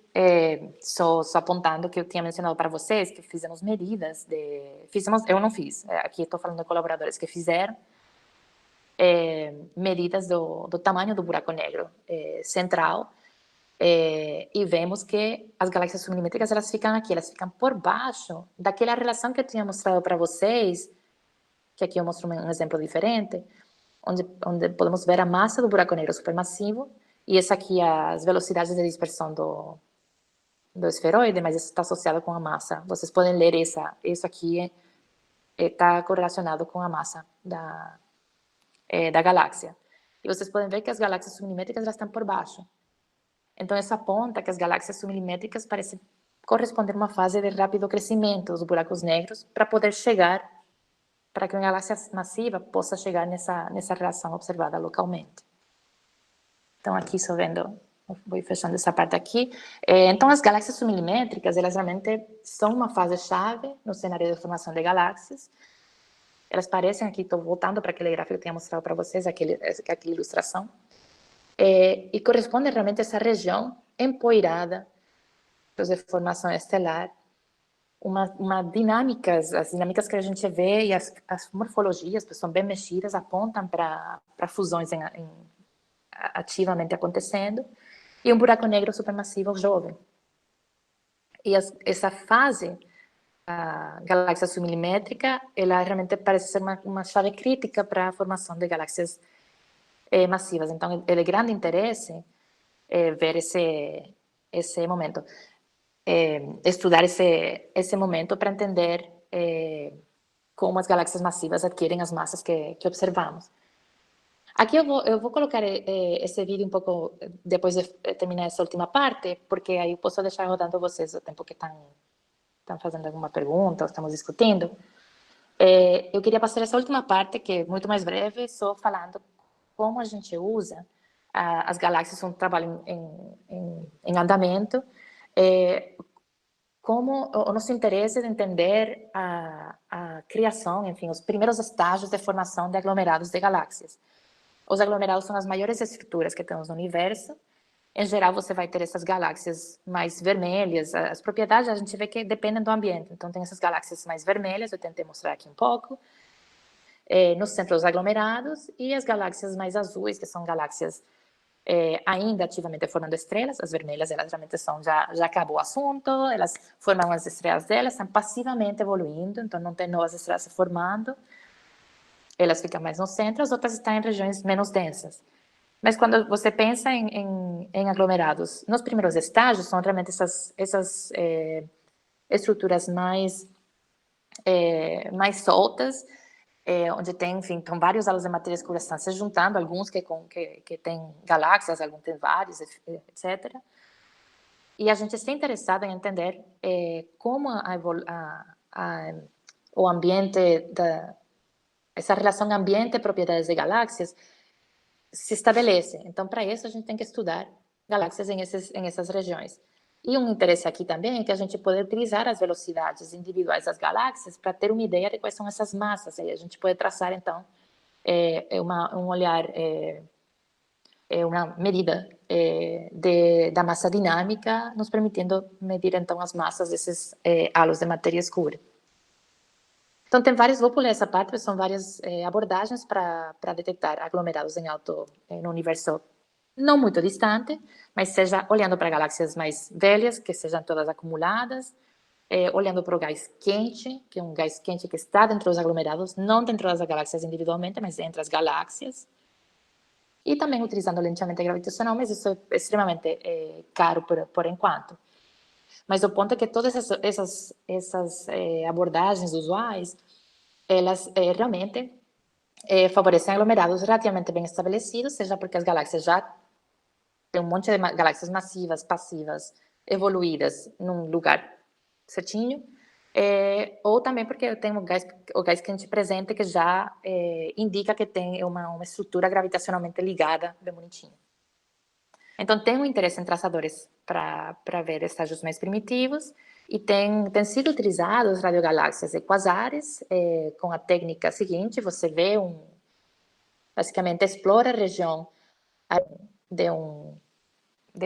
só apontando que eu tinha mencionado para vocês, que fizemos medidas eu não fiz, aqui estou falando de colaboradores que fizeram, medidas do tamanho do buraco negro central, e vemos que as galáxias submilimétricas, elas ficam aqui, elas ficam por baixo daquela relação que eu tinha mostrado para vocês, que aqui eu mostro um exemplo diferente, onde podemos ver a massa do buraco negro supermassivo, e essa aqui as velocidades de dispersão do esferoide, mas isso está associado com a massa. Vocês podem ler isso aqui está correlacionado com a massa da galáxia. E vocês podem ver que as galáxias submilimétricas elas estão por baixo. Então, isso aponta que as galáxias submilimétricas parecem corresponder a uma fase de rápido crescimento dos buracos negros para poder chegar, para que uma galáxia massiva possa chegar nessa relação observada localmente. Então, aqui, só vendo, vou fechando essa parte aqui. Então, as galáxias submilimétricas, elas realmente são uma fase-chave no cenário de formação de galáxias. Elas parecem, aqui estou voltando para aquele gráfico que eu tinha mostrado para vocês, aquela ilustração, e corresponde realmente a essa região empoeirada de formação estelar, as dinâmicas que a gente vê e as morfologias, que são bem mexidas, apontam para fusões ativamente acontecendo, e um buraco negro supermassivo jovem. E essa fase, a galáxia submilimétrica, ela realmente parece ser uma chave crítica para a formação de galáxias massivas. Então, é de grande interesse ver esse momento, estudar esse momento para entender como as galáxias massivas adquirem as massas que observamos. Aqui eu vou colocar esse vídeo um pouco depois de terminar essa última parte, porque aí eu posso deixar rodando vocês o tempo que estão fazendo alguma pergunta ou estamos discutindo. Eu queria passar essa última parte, que é muito mais breve, só falando como a gente usa as galáxias são um trabalho em andamento, como o nosso interesse é de entender a criação, enfim, os primeiros estágios de formação de aglomerados de galáxias. Os aglomerados são as maiores estruturas que temos no universo. Em geral, você vai ter essas galáxias mais vermelhas. As propriedades a gente vê que dependem do ambiente. Então, tem essas galáxias mais vermelhas, eu tentei mostrar aqui um pouco, no centro dos aglomerados, e as galáxias mais azuis, que são galáxias ainda ativamente formando estrelas. As vermelhas, elas realmente são, já acabou o assunto, elas formam as estrelas delas, estão passivamente evoluindo, então não tem novas estrelas se formando, elas ficam mais no centro, as outras estão em regiões menos densas. Mas quando você pensa em aglomerados, nos primeiros estágios, são realmente essas estruturas mais soltas, onde tem, enfim, então, vários halos de matéria escura estão se juntando, alguns que têm galáxias, alguns têm vários, etc. E a gente está interessado em entender como o ambiente, essa relação ambiente-propriedades de galáxias se estabelece. Então, para isso, a gente tem que estudar galáxias em essas regiões. E um interesse aqui também é que a gente pode utilizar as velocidades individuais das galáxias para ter uma ideia de quais são essas massas. E a gente pode traçar, então, um olhar, uma medida da massa dinâmica, nos permitindo medir, então, as massas desses halos de matéria escura. Então, vou pular essa parte, são várias abordagens para detectar aglomerados no universo não muito distante, mas seja olhando para galáxias mais velhas, que sejam todas acumuladas, olhando para o gás quente, que é um gás quente que está dentro dos aglomerados, não dentro das galáxias individualmente, mas entre as galáxias, e também utilizando o lenteamento gravitacional, mas isso é extremamente caro por enquanto. Mas o ponto é que todas essas abordagens usuais, elas realmente favorecem aglomerados relativamente bem estabelecidos, seja porque as galáxias já têm um monte de galáxias massivas, passivas, evoluídas num lugar certinho, ou também porque tem o gás quente presente que já indica que tem uma estrutura gravitacionalmente ligada bem bonitinha. Então, tem um interesse em traçadores para ver estágios mais primitivos, e tem sido utilizados radiogaláxias e quasares com a técnica seguinte: você vê basicamente explora a região de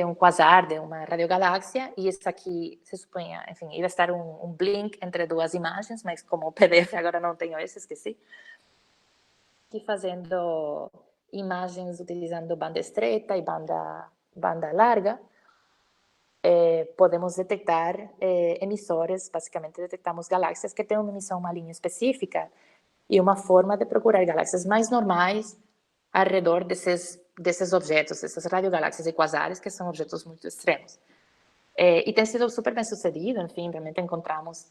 um quasar, de uma radiogaláxia, e isso aqui se supunha, enfim, ia estar um blink entre duas imagens, mas como o PDF agora não tenho esse, esqueci. E fazendo imagens utilizando banda estreita e banda larga, podemos detectar emissores. Basicamente detectamos galáxias que têm uma emissão, uma linha específica, e uma forma de procurar galáxias mais normais ao redor desses objetos, essas radiogaláxias e quasares, que são objetos muito extremos. E tem sido super bem sucedido, enfim, realmente encontramos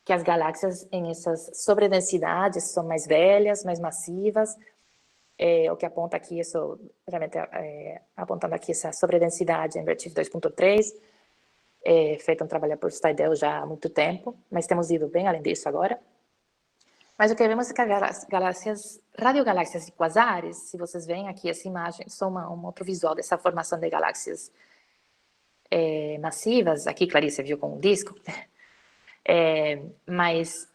que as galáxias em essas sobredensidades são mais velhas, mais massivas, o que aponta aqui, isso realmente apontando aqui essa sobredensidade em Redshift 2.3, feito um trabalho por Steidel já há muito tempo, mas temos ido bem além disso agora. Mas o que vemos é que as radiogaláxias e quasares, se vocês veem aqui essa imagem, são um outro visual dessa formação de galáxias massivas. Aqui, Clarice viu com um disco. Mas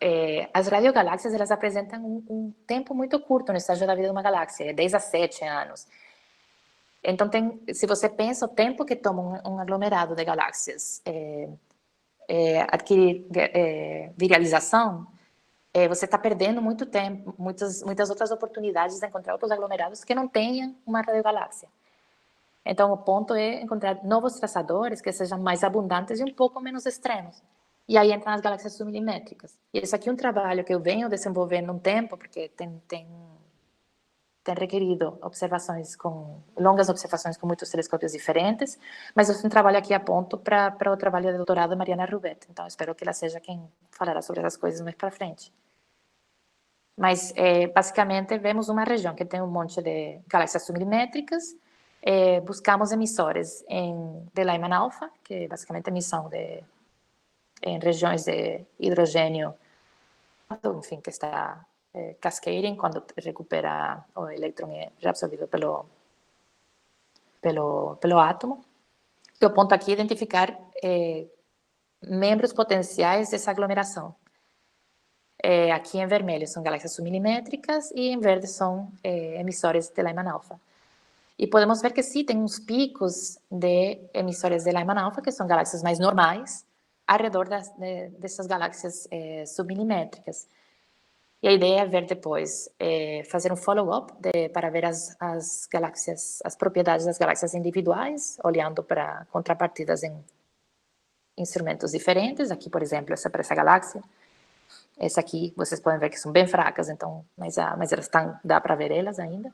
as radiogaláxias, elas apresentam um tempo muito curto no estágio da vida de uma galáxia, 10 a 7 anos. Então, se você pensa o tempo que toma um aglomerado de galáxias adquirir virialização, você está perdendo muito tempo, muitas outras oportunidades de encontrar outros aglomerados que não tenham uma radiogaláxia. Então, o ponto é encontrar novos traçadores que sejam mais abundantes e um pouco menos extremos. E aí entram as galáxias submilimétricas. E esse aqui é um trabalho que eu venho desenvolvendo um tempo, porque tem requerido longas observações com muitos telescópios diferentes, mas eu trabalho aqui a ponto para o trabalho de doutorado da Mariana Rubet. Então, espero que ela seja quem falará sobre essas coisas mais para frente. Mas, basicamente, vemos uma região que tem um monte de galáxias submilimétricas. Buscamos emissores de Lyman alfa, que é basicamente emissão em regiões de hidrogênio, enfim, que está cascading, quando recupera o elétron reabsorvido pelo átomo. E o ponto aqui é identificar membros potenciais dessa aglomeração. Aqui em vermelho são galáxias submilimétricas e em verde são emissores de Lyman-alfa. E podemos ver que sim, tem uns picos de emissores de Lyman-alfa, que são galáxias mais normais, ao redor dessas galáxias submilimétricas. E a ideia é ver depois, fazer um follow-up para ver as galáxias, as propriedades das galáxias individuais, olhando para contrapartidas em instrumentos diferentes. Aqui, por exemplo, para essa galáxia. Essa aqui, vocês podem ver que são bem fracas, então, mas elas dá para ver elas ainda.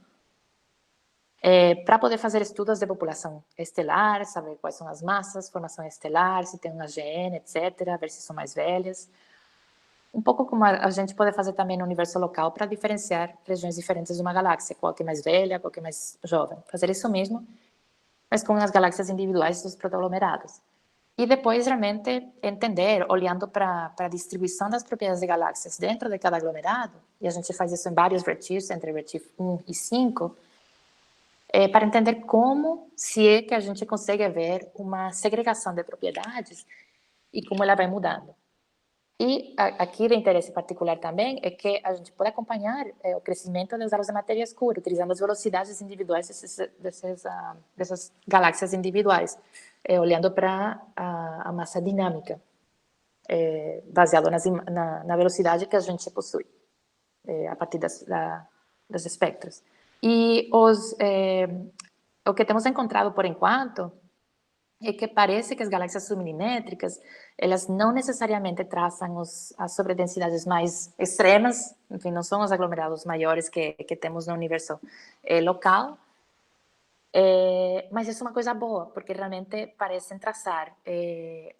Para poder fazer estudos de população estelar, saber quais são as massas, formação estelar, se tem um AGN, etc., ver se são mais velhas. Um pouco como a gente pode fazer também no universo local para diferenciar regiões diferentes de uma galáxia, qual que é mais velha, qual que é mais jovem. Fazer isso mesmo, mas com as galáxias individuais dos protoaglomerados. E depois, realmente, entender, olhando para a distribuição das propriedades de galáxias dentro de cada aglomerado, e a gente faz isso em vários redshift, entre redshift 1 e 5, para entender como, se é que a gente consegue ver uma segregação de propriedades e como ela vai mudando. E aqui de interesse particular também é que a gente pode acompanhar o crescimento dos halos de matéria escura, utilizando as velocidades individuais dessas galáxias individuais, olhando para a massa dinâmica, baseado na velocidade que a gente possui, a partir dos espectros. E o que temos encontrado por enquanto é que parece que as galáxias submilimétricas, elas não necessariamente traçam as sobredensidades mais extremas, enfim, não são os aglomerados maiores que temos no universo local, mas isso é uma coisa boa, porque realmente parecem traçar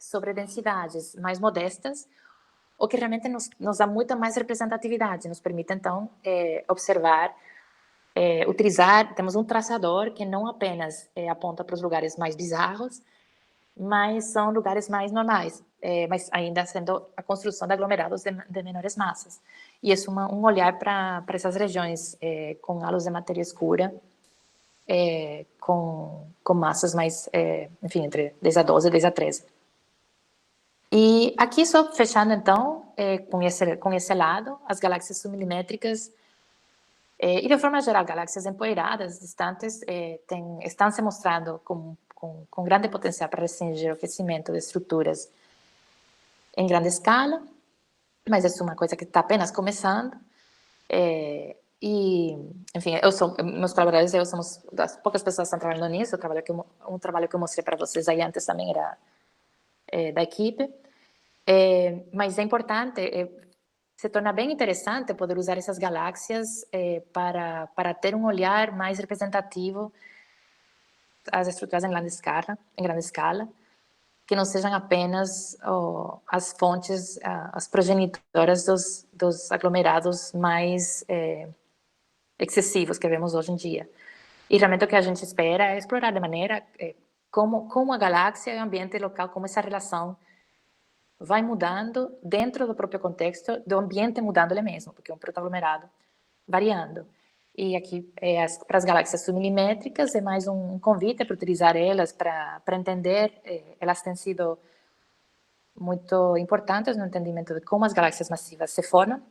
sobredensidades mais modestas, o que realmente nos dá muita mais representatividade, nos permite, então, observar, temos um traçador que não apenas aponta para os lugares mais bizarros, mas são lugares mais normais, mas ainda sendo a construção de aglomerados de menores massas. E isso é um olhar para essas regiões com halos de matéria escura, com massas mais, enfim, entre 10 a 12 e 10 a 13. E aqui, só fechando, então, com esse lado, as galáxias submilimétricas, e de forma geral, galáxias empoeiradas, distantes, estão se mostrando com grande potencial para restringir o aquecimento de estruturas em grande escala, mas isso é uma coisa que está apenas começando. E, enfim, meus colaboradores e eu somos das poucas pessoas que estão trabalhando nisso. Um trabalho que eu mostrei para vocês aí antes também era da equipe. Mas é importante, se torna bem interessante poder usar essas galáxias para ter um olhar mais representativo às estruturas em grande escala, que não sejam apenas as fontes, as progenitoras dos aglomerados mais excessivos que vemos hoje em dia. E realmente o que a gente espera é explorar de maneira como a galáxia e o ambiente local, como essa relação vai mudando dentro do próprio contexto do ambiente mudando ele mesmo, porque é um protoaglomerado variando. E aqui, para as galáxias submilimétricas, é mais um convite para utilizar elas, para entender, elas têm sido muito importantes no entendimento de como as galáxias massivas se formam.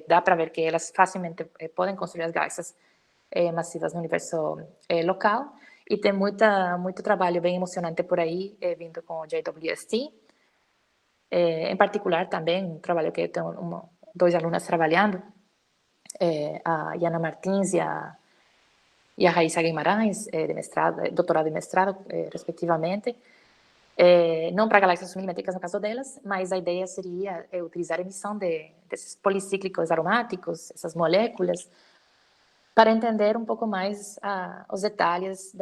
Dá para ver que elas facilmente podem construir as galáxias massivas no universo local, e tem muito trabalho bem emocionante por aí, vindo com o JWST, em particular também, um trabalho que eu tenho dois alunas trabalhando, a Yana Martins e a Raíssa Guimarães, de mestrado, doutorado e mestrado, respectivamente, não para galáxias submilimétricas no caso delas, mas a ideia seria utilizar a emissão desses policíclicos aromáticos, essas moléculas, para entender um pouco mais os detalhes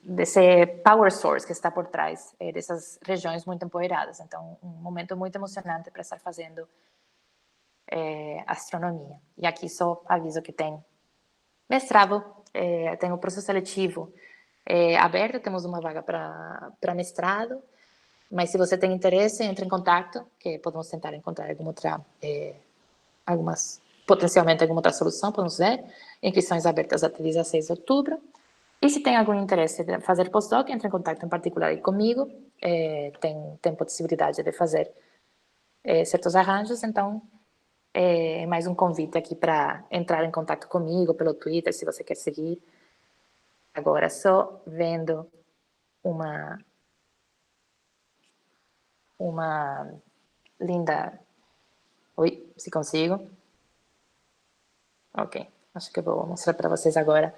desse power source que está por trás dessas regiões muito empoeiradas. Então, um momento muito emocionante para estar fazendo astronomia. E aqui só aviso que tem mestrado, tem o processo seletivo aberto, temos uma vaga para mestrado, mas se você tem interesse, entre em contato, que podemos tentar encontrar algumas potencialmente alguma outra solução, vamos ver. Inscrições abertas até 16 de outubro. E se tem algum interesse de fazer postdoc, entre em contato em particular aí comigo. Tem possibilidade de fazer certos arranjos, então é mais um convite aqui para entrar em contato comigo pelo Twitter, se você quer seguir. Agora, só vendo uma linda... Oi, se consigo. Ok, acho que eu vou mostrar para vocês agora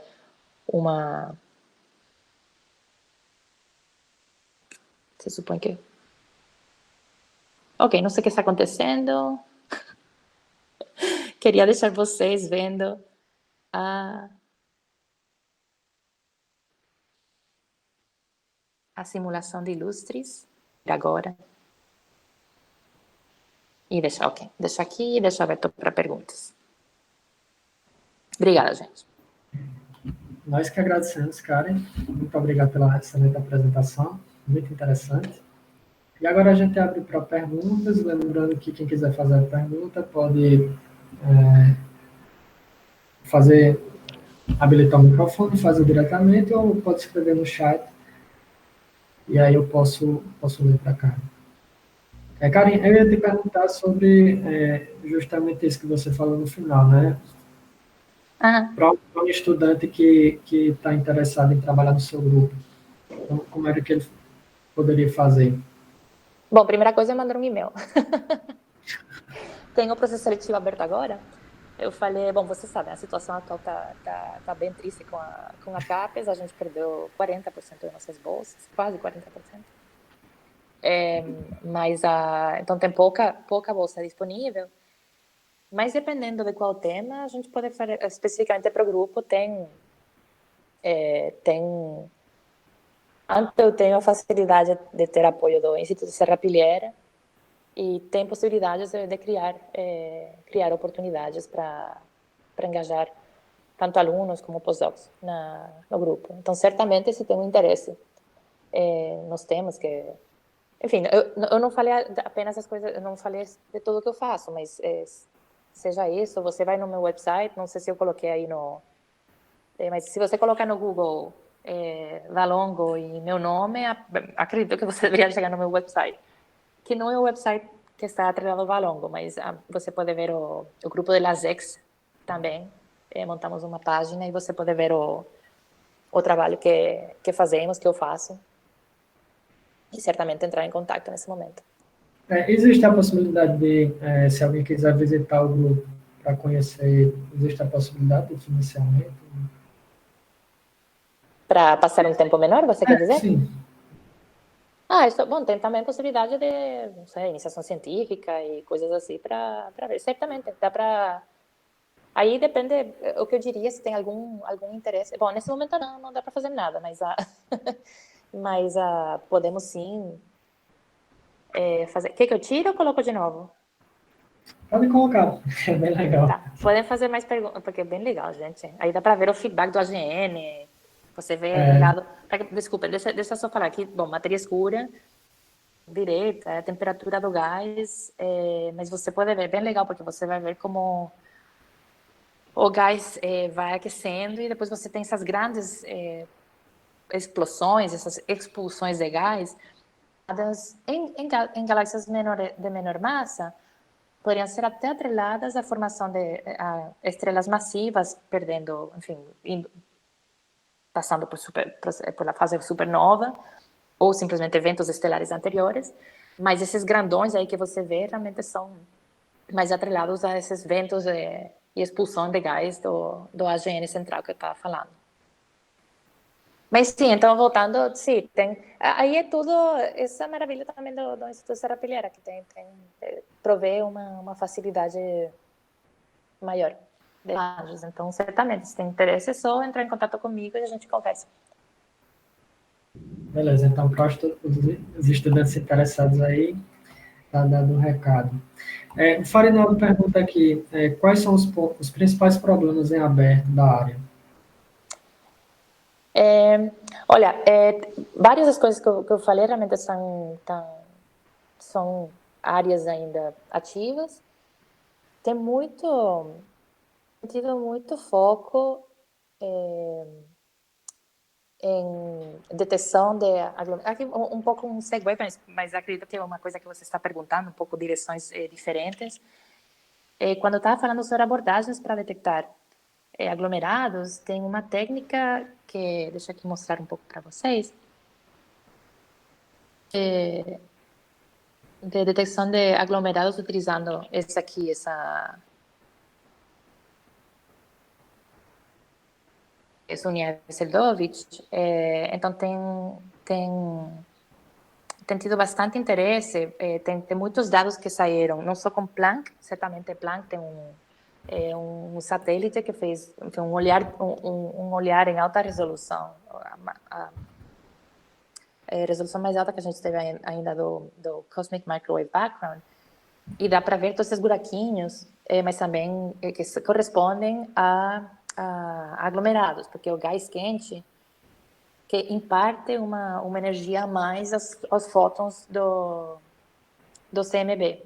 uma... Se supõe que... Ok, não sei o que está acontecendo. Queria deixar vocês vendo a simulação de ilustres agora. E deixar aqui e deixar aberto para perguntas. Obrigada, gente. Nós que agradecemos, Karen. Muito obrigado pela excelente apresentação, muito interessante. E agora a gente abre para perguntas, lembrando que quem quiser fazer a pergunta pode habilitar o microfone, fazer diretamente, ou pode escrever no chat, e aí eu posso ler para a Karen. Karen, eu ia te perguntar sobre justamente isso que você falou no final, né? Para um estudante que está interessado em trabalhar no seu grupo, como era que ele poderia fazer? Bom, primeira coisa é mandar um e-mail. Tem o processo seletivo aberto agora. Eu falei, bom, você sabe, a situação atual tá bem triste com a CAPES, a gente perdeu 40% das nossas bolsas, quase 40%. Mas então tem pouca bolsa disponível, mas dependendo de qual tema, a gente pode fazer, especificamente para o grupo, antes eu tenho a facilidade de ter apoio do Instituto Serra Pilheira, e tem possibilidades de criar oportunidades para engajar tanto alunos como postdocs no grupo. Então, certamente, se tem um interesse nos temas que... Enfim, eu não falei apenas as coisas, eu não falei de tudo o que eu faço, mas seja isso, você vai no meu website, não sei se eu coloquei aí mas se você colocar no Google Valongo e meu nome, acredito que você deveria chegar no meu website, que não é o website que está atrelado ao Valongo, mas você pode ver o grupo de LASEX também. Montamos uma página e você pode ver o trabalho que fazemos, que eu faço, e certamente entrar em contato nesse momento. Existe a possibilidade de, se alguém quiser visitar o grupo para conhecer, existe a possibilidade de financiamento? Para passar um tempo menor, você quer dizer? Sim. Bom, tem também a possibilidade de, não sei, iniciação científica e coisas assim para ver. Certamente, dá para... Aí depende, o que eu diria, se tem algum interesse. Bom, nesse momento não dá para fazer nada, mas podemos sim fazer. Quer que eu tire ou coloco de novo? Pode colocar, é bem legal. Tá. Podem fazer mais perguntas, porque é bem legal, gente. Aí dá para ver o feedback do AGN, você vê ligado... Desculpa, deixa eu só falar aqui. Bom, matéria escura, direita, a temperatura do gás, mas você pode ver, bem legal, porque você vai ver como o gás vai aquecendo e depois você tem essas grandes explosões, essas expulsões de gás em galáxias de menor massa, poderiam ser até atreladas à formação de estrelas massivas, perdendo, enfim, passando pela fase supernova, ou simplesmente eventos estelares anteriores, mas esses grandões aí que você vê realmente são mais atrelados a esses ventos e expulsão de gás do AGN central que eu estava falando. Mas sim, então voltando, sim, aí é tudo, essa maravilha também do Instituto Serra Pilheira, que provê uma facilidade maior de arranjos. Então, certamente, se tem interesse, é só entrar em contato comigo e a gente conversa. Beleza, então para os estudantes interessados aí, está dado um recado. O Farinaldo pergunta aqui, quais são os principais problemas em aberto da área? Olha, várias das coisas que eu falei realmente são áreas ainda ativas. Tem muito tido muito foco em detecção de aglomerados. Aqui um pouco um segue, mas acredito que é uma coisa que você está perguntando, um pouco direções diferentes. Quando eu estava falando sobre abordagens para detectar aglomerados, tem uma técnica que, deixa eu aqui mostrar um pouco para vocês, de detecção de aglomerados utilizando essa aqui, esse Universeldovich. Então tem tido bastante interesse, tem muitos dados que saíram, não só com Planck, certamente Planck tem um satélite que fez um olhar em alta resolução, a resolução mais alta que a gente teve ainda do Cosmic Microwave Background, e dá para ver todos esses buraquinhos, mas também que correspondem a aglomerados, porque o gás quente que imparte uma energia a mais aos fótons do CMB,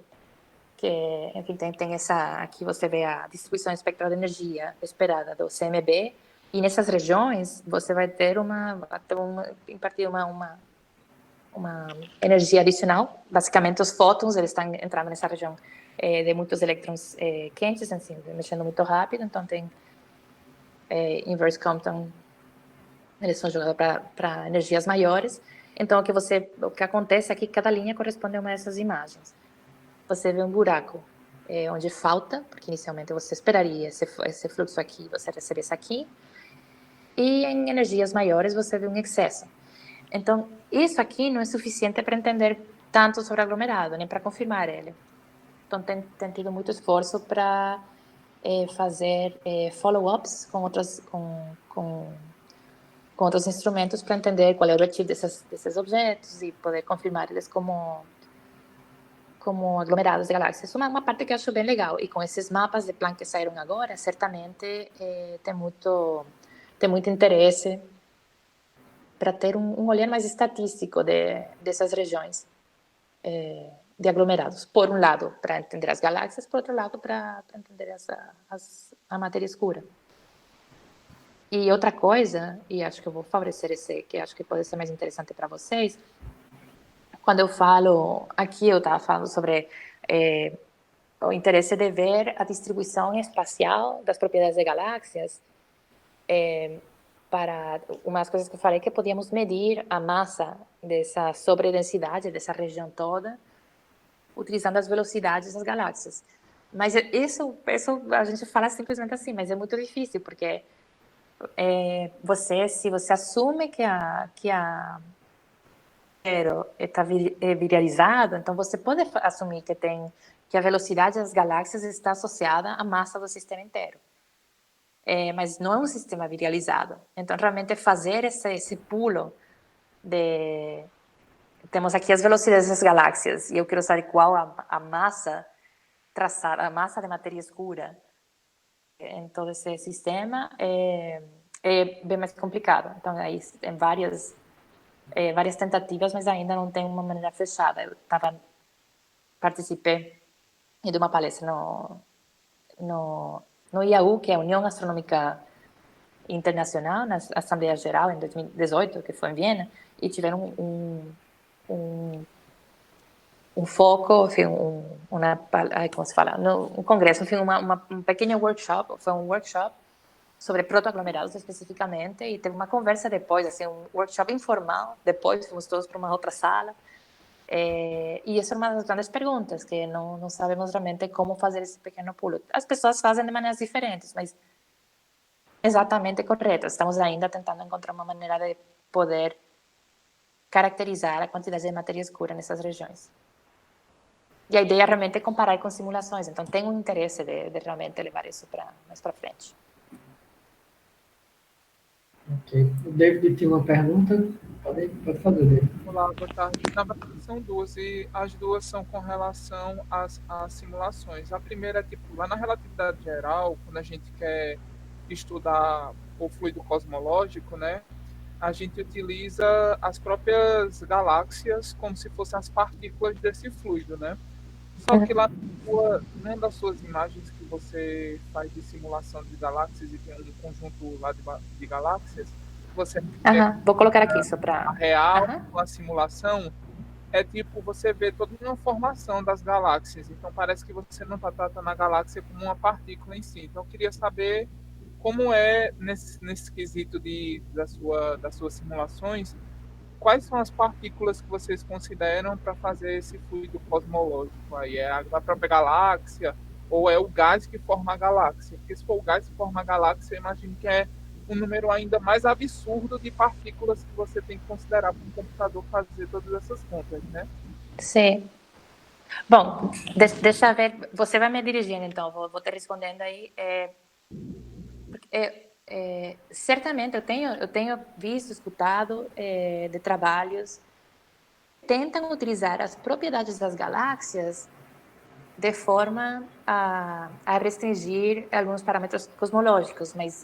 que, enfim, tem essa, aqui você vê a distribuição espectral de energia esperada do CMB, e nessas regiões você vai ter impartir uma energia adicional. Basicamente, os fótons eles estão entrando nessa região de muitos elétrons quentes, assim, mexendo muito rápido, então tem inverse Compton, eles são jogados para energias maiores. Então, o que acontece é que cada linha corresponde a uma dessas imagens. Você vê um buraco onde falta, porque inicialmente você esperaria esse fluxo aqui, você recebesse aqui, e em energias maiores você vê um excesso. Então, isso aqui não é suficiente para entender tanto sobre aglomerado, nem para confirmar ele. Então, tem tido muito esforço para fazer follow-ups com outros instrumentos para entender qual é o objetivo desses objetos e poder confirmar eles como aglomerados de galáxias. Isso é uma parte que eu acho bem legal. E com esses mapas de Planck que saíram agora, certamente tem muito interesse para ter um olhar mais estatístico dessas regiões de aglomerados. Por um lado, para entender as galáxias, por outro lado, para entender a matéria escura. E outra coisa, e acho que eu vou favorecer esse, que acho que pode ser mais interessante para vocês, quando eu falo, aqui eu estava falando sobre o interesse de ver a distribuição espacial das propriedades de galáxias, para uma das coisas que eu falei que podíamos medir a massa dessa sobredensidade dessa região toda, utilizando as velocidades das galáxias. Mas isso a gente fala simplesmente assim, mas é muito difícil, porque se você assume que a está virializado, então você pode assumir que a velocidade das galáxias está associada à massa do sistema inteiro. Mas não é um sistema virializado. Então, realmente, fazer esse pulo temos aqui as velocidades das galáxias, e eu quero saber qual a massa traçada, a massa de matéria escura em todo esse sistema, é bem mais complicado. Então, aí tem várias tentativas, mas ainda não tem uma maneira fechada. Eu participei de uma palestra no IAU, que é a União Astronômica Internacional, na Assembleia Geral, em 2018, que foi em Viena, e tiveram um foco, enfim, como se fala, um congresso, enfim, um pequeno workshop, foi um workshop sobre protoaglomerados especificamente, e teve uma conversa depois, assim, um workshop informal, depois fomos todos para uma outra sala, e essa é uma das grandes perguntas, que não sabemos realmente como fazer esse pequeno pulo. As pessoas fazem de maneiras diferentes, mas exatamente corretas. Estamos ainda tentando encontrar uma maneira de poder caracterizar a quantidade de matéria escura nessas regiões. E a ideia realmente é comparar com simulações, então tem um interesse de realmente levar isso mais para frente. Ok. O David tinha uma pergunta. Pode fazer, David. Olá, boa tarde. Na verdade, são duas, e as duas são com relação às simulações. A primeira é, tipo, lá na relatividade geral, quando a gente quer estudar o fluido cosmológico, né, a gente utiliza as próprias galáxias como se fossem as partículas desse fluido, né? Só que lá numa das suas imagens que você faz de simulação de galáxias e tem um conjunto lá de galáxias, você vê Aham, vou colocar aqui só a para. real Aham, com a simulação, é tipo, você vê toda uma formação das galáxias. Então parece que você não está tratando a galáxia como uma partícula em si. Então eu queria saber como é nesse quesito das suas simulações, quais são as partículas que vocês consideram para fazer esse fluido cosmológico aí? É a própria galáxia ou é o gás que forma a galáxia? Porque se for o gás que forma a galáxia, eu imagino que é um número ainda mais absurdo de partículas que você tem que considerar para um computador fazer todas essas contas, né? sim. Bom, deixa eu ver, você vai me dirigindo, então, vou te respondendo aí. Certamente eu tenho visto, escutado de trabalhos que tentam utilizar as propriedades das galáxias de forma a restringir alguns parâmetros cosmológicos, mas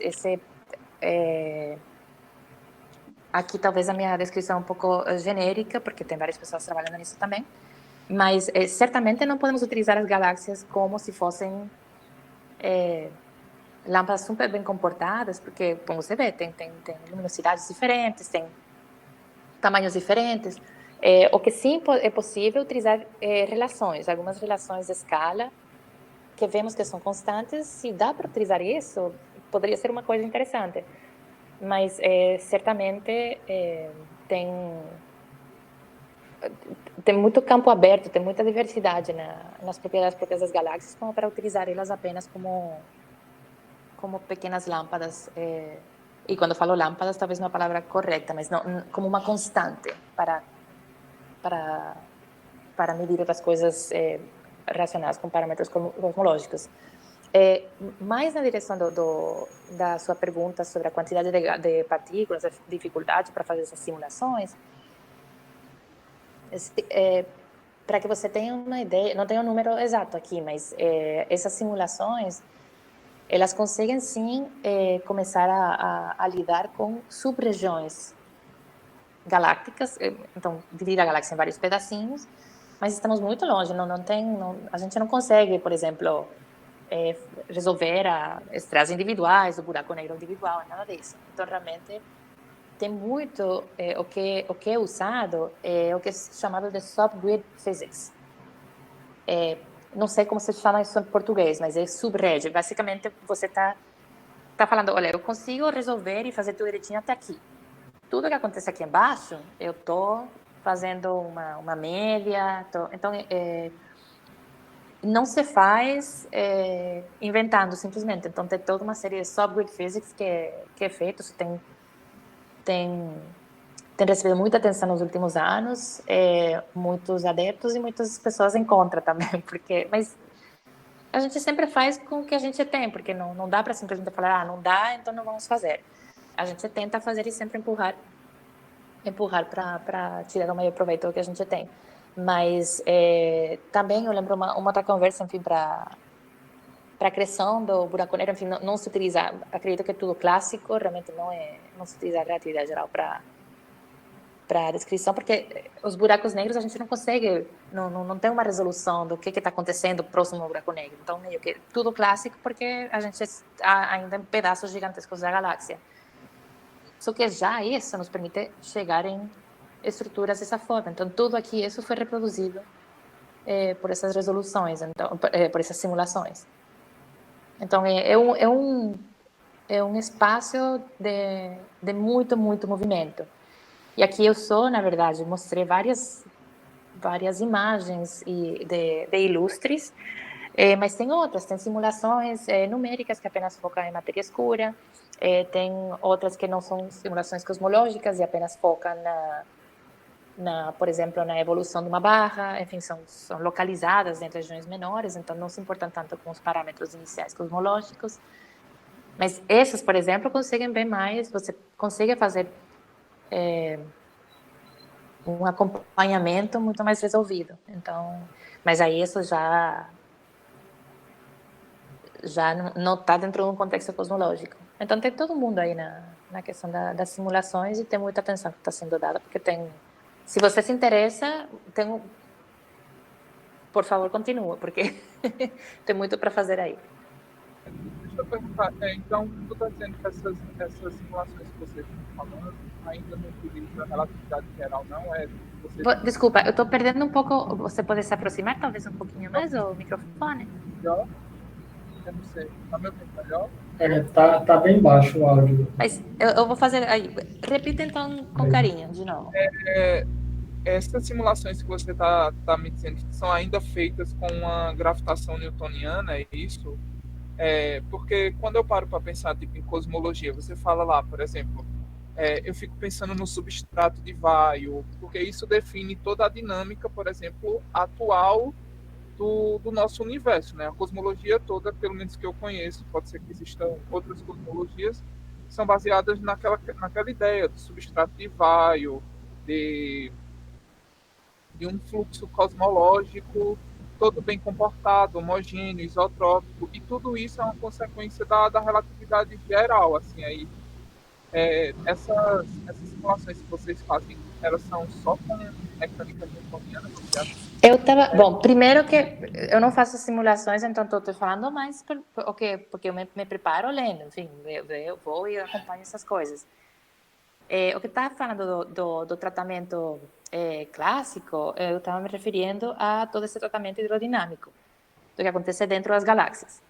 aqui talvez a minha descrição é um pouco genérica, porque tem várias pessoas trabalhando nisso também, mas certamente não podemos utilizar as galáxias como se fossem lâmpadas super bem comportadas, porque, como você vê, tem luminosidades diferentes, tem tamanhos diferentes. O que sim é possível utilizar relações, algumas relações de escala que vemos que são constantes. Se dá para utilizar isso, poderia ser uma coisa interessante. Mas certamente tem tem muito campo aberto, tem muita diversidade nas propriedades próprias das galáxias, como para utilizar elas apenas como pequenas lâmpadas. E quando falo lâmpadas, talvez não é a palavra correta, mas não, como uma constante para, para medir outras coisas relacionadas com parâmetros cosmológicos. Mais na direção da sua pergunta sobre a quantidade de partículas, a dificuldade para fazer essas simulações, para que você tenha uma ideia, não tenho um número exato aqui, mas essas simulações, elas conseguem sim começar a lidar com sub-regiões galácticas, então dividir a galáxia em vários pedacinhos, mas estamos muito longe, a gente não consegue, por exemplo, resolver estrelas individuais, o buraco negro individual, nada disso. Então, realmente, tem muito, o que é usado é o que é chamado de subgrid physics. Não sei como se chama isso em português, mas é subrede. Basicamente, você tá falando, olha, eu consigo resolver e fazer tudo direitinho até aqui. Tudo que acontece aqui embaixo, eu tô fazendo uma média. Então, não se faz inventando simplesmente. Então, tem toda uma série de subgrid physics que é feito. Isso tem recebido muita atenção nos últimos anos, muitos adeptos e muitas pessoas em contra também, mas a gente sempre faz com o que a gente tem, porque não dá para simplesmente falar, não dá, então não vamos fazer. A gente tenta fazer e sempre empurrar para tirar o maior proveito do que a gente tem. Mas também eu lembro uma outra conversa, enfim, para a criação do buraco negro, enfim, não se utiliza, acredito que é tudo clássico, realmente não se utiliza a relatividade geral para a descrição, porque os buracos negros a gente não consegue, não tem uma resolução do que está acontecendo próximo ao buraco negro. Então, meio que tudo clássico, porque a gente está ainda em pedaços gigantescos da galáxia. Só que já isso nos permite chegar em estruturas dessa forma. Então, tudo aqui, isso foi reproduzido por essas resoluções, então, por essas simulações. Então, é um espaço de muito, muito movimento. E aqui eu só, na verdade, mostrei várias imagens de ilustres, mas tem outras, tem simulações numéricas que apenas focam em matéria escura, tem outras que não são simulações cosmológicas e apenas focam por exemplo, na evolução de uma barra, enfim, são localizadas em regiões menores, então não se importam tanto com os parâmetros iniciais cosmológicos. Mas essas, por exemplo, conseguem bem mais, você consegue fazer um acompanhamento muito mais resolvido. Então, mas aí isso já não está dentro de um contexto cosmológico. Então tem todo mundo aí na questão das simulações e tem muita atenção que está sendo dada, porque se você se interessa, por favor, continua, porque tem muito para fazer aí. Deixa eu perguntar, então, tu está dizendo que essas simulações que você está falando ainda não utiliza a relatividade geral, não? Você Desculpa, eu estou perdendo um pouco. Você pode se aproximar talvez um pouquinho mais o microfone? melhor? Eu não sei. Está me ouvindo melhor? Tá bem baixo o áudio. Mas eu vou fazer aí. Repita então com Aí. carinho, de novo. Essas simulações que você tá me dizendo que são ainda feitas com uma gravitação newtoniana, é isso? Porque quando eu paro para pensar tipo, em cosmologia, você fala lá, por exemplo, eu fico pensando no substrato de Weyl, porque isso define toda a dinâmica, por exemplo, atual do nosso universo, né? A cosmologia toda, pelo menos que eu conheço, pode ser que existam outras cosmologias, são baseadas naquela ideia do substrato de Weyl, de um fluxo cosmológico todo bem comportado, homogêneo, isotrópico, e tudo isso é uma consequência da relatividade geral. Assim, aí, essas simulações que vocês fazem, elas são só com mecânica newtoniana? Bom, primeiro que eu não faço simulações, então estou te falando mais porque eu me preparo lendo, enfim, eu vou e acompanho essas coisas. O que estava falando do tratamento clássico, eu estava me referindo a todo esse tratamento hidrodinâmico, do que acontece dentro das galáxias.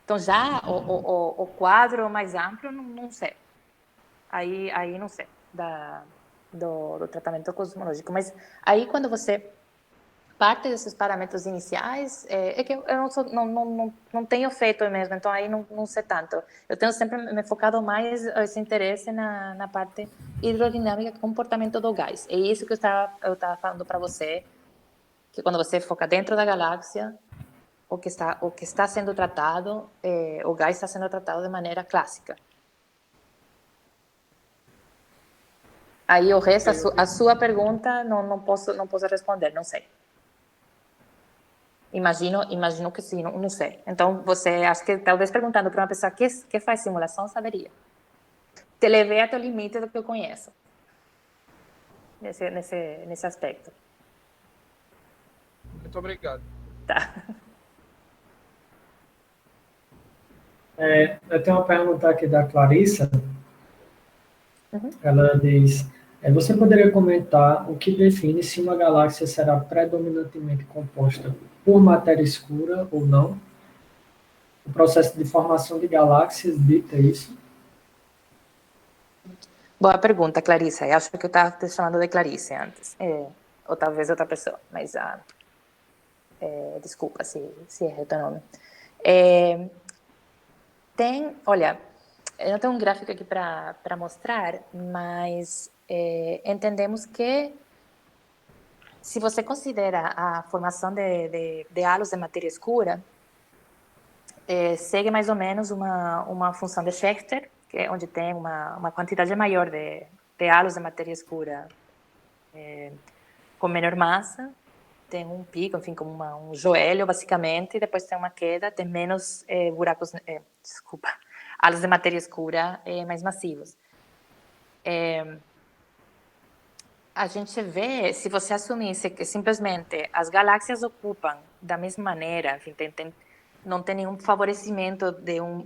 Então, já o quadro mais amplo, não sei. Aí não sei, do tratamento cosmológico. Mas aí, quando você parte desses parâmetros iniciais, que eu não tenho feito mesmo, então aí não sei tanto. Eu tenho sempre me focado mais esse interesse na parte hidrodinâmica, comportamento do gás. É isso que eu estava falando para você, que quando você foca dentro da galáxia, o que está sendo tratado, o gás está sendo tratado de maneira clássica. Aí o resto, a sua pergunta, não posso responder, não sei. Imagino que sim, não sei. Então, você acha que talvez perguntando para uma pessoa que faz simulação, saberia. Te levei até o limite do que eu conheço nesse aspecto. Muito obrigado. Tá. Eu tenho uma pergunta aqui da Clarissa. Ela diz: você poderia comentar o que define se uma galáxia será predominantemente composta por matéria escura ou não? O processo de formação de galáxias dita isso? Boa pergunta, Clarissa. Eu acho que eu estava te chamando de Clarice antes. Ou talvez outra pessoa, mas desculpa se errei o teu nome. Olha, eu não tenho um gráfico aqui para mostrar, mas entendemos que se você considera a formação de halos de matéria escura, segue mais ou menos uma função de Schechter, que é onde tem uma quantidade maior de halos de matéria escura com menor massa, tem um pico, enfim, como um joelho, basicamente, e depois tem uma queda, tem menos halos de matéria escura mais massivos. A gente vê, se você assumisse que simplesmente as galáxias ocupam da mesma maneira, enfim, não tem nenhum favorecimento de um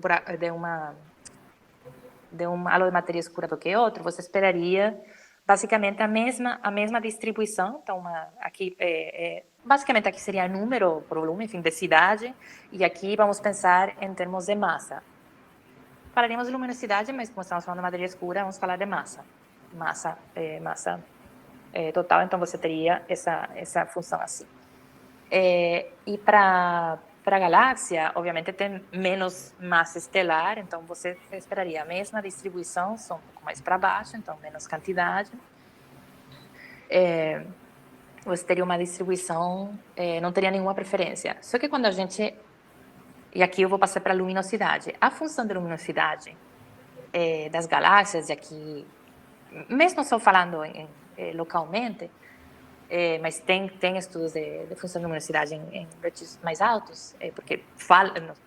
halo de matéria escura do que outro, você esperaria basicamente a mesma distribuição. Então, aqui basicamente aqui seria número por volume, enfim, densidade, e aqui vamos pensar em termos de massa. Falaríamos de luminosidade, mas como estamos falando de matéria escura, vamos falar de massa total. Então você teria essa função assim. E para a galáxia, obviamente tem menos massa estelar, então você esperaria a mesma distribuição, só um pouco mais para baixo, então menos quantidade. Você teria uma distribuição, não teria nenhuma preferência. Só que quando a gente... E aqui eu vou passar para a luminosidade. A função de luminosidade das galáxias, e aqui, mesmo só falando localmente, mas tem estudos de função de luminosidade em ambientes mais altos, porque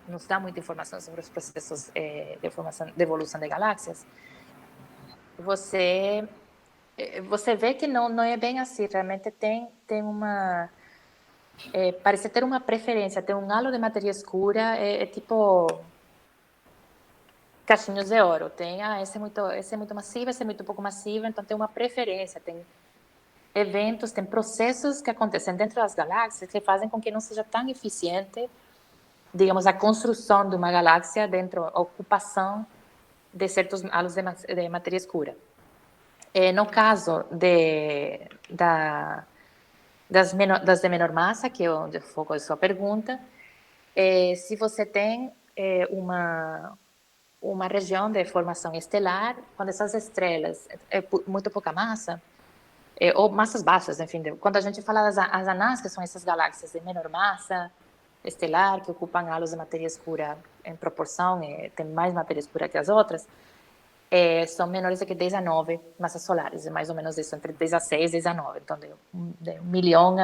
nos dá muita informação sobre os processos de evolução de galáxias. Você vê que não é bem assim, realmente tem parece ter uma preferência, ter um halo de matéria escura, tipo caixinhos de ouro. Tem, esse é muito massivo, esse é muito pouco massivo, então tem uma preferência, tem eventos, tem processos que acontecem dentro das galáxias que fazem com que não seja tão eficiente, digamos, a construção de uma galáxia dentro, a ocupação de certos halos de matéria escura. No caso das de menor massa, que é onde foco a sua pergunta, se você tem uma região de formação estelar, quando essas estrelas muito pouca massa, ou massas baixas, enfim, quando a gente fala das as anãs, que são essas galáxias de menor massa estelar, que ocupam halos de matéria escura em proporção, tem mais matéria escura que as outras, são menores do que 10 a 9 massas solares, é mais ou menos isso, entre 10 a 6 e 10 a 9, então de 1 milhão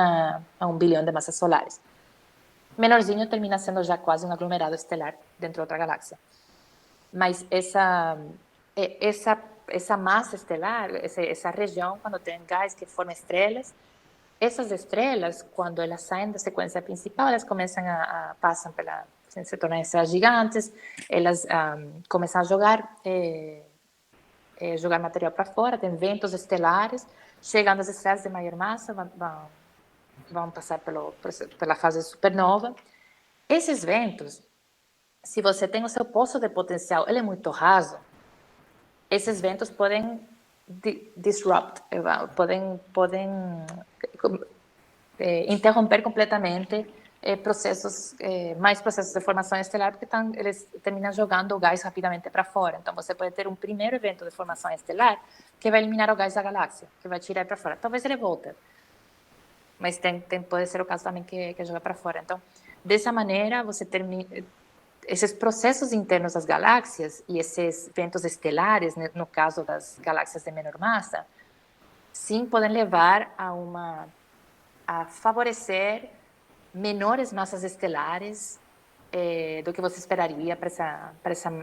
a 1 bilhão de massas solares. Menorzinho termina sendo já quase um aglomerado estelar dentro de outra galáxia. Mas essa massa estelar, essa região, quando tem gás que forma estrelas, essas estrelas, quando elas saem da sequência principal, elas começam passam pela, se tornam estrelas gigantes, elas começam a jogar material para fora, tem ventos estelares, chegando as estrelas de maior massa, vão passar pela fase de supernova. Esses ventos, se você tem o seu poço de potencial, ele é muito raso, esses ventos podem disrupt, podem interromper completamente mais processos de formação estelar, porque eles terminam jogando o gás rapidamente para fora. Então, você pode ter um primeiro evento de formação estelar que vai eliminar o gás da galáxia, que vai tirar para fora. Talvez ele volte, mas pode ser o caso também que joga para fora. Então, dessa maneira, você termina esses processos internos das galáxias e esses ventos estelares, no caso das galáxias de menor massa, sim, podem levar a favorecer menores massas estelares do que você esperaria para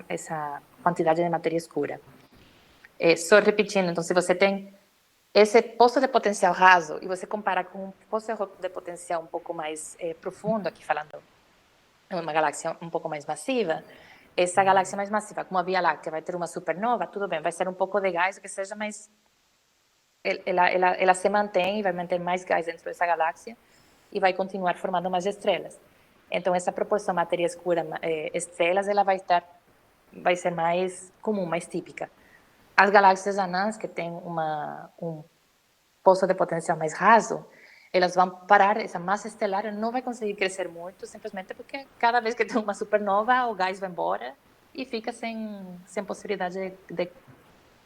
essa quantidade de matéria escura. Só repetindo, então, se você tem esse poço de potencial raso e você compara com um poço de potencial um pouco mais profundo, aqui falando uma galáxia um pouco mais massiva, essa galáxia mais massiva, como a Via Láctea, vai ter uma supernova, tudo bem, vai ser um pouco de gás, que seja mais... Ela se mantém e vai manter mais gás dentro dessa galáxia e vai continuar formando mais estrelas. Então, essa proporção matéria escura, estrelas, ela vai ser mais comum, mais típica. As galáxias anãs, que têm um poço de potencial mais raso, elas vão parar, essa massa estelar não vai conseguir crescer muito, simplesmente porque cada vez que tem uma supernova, o gás vai embora e fica sem possibilidade de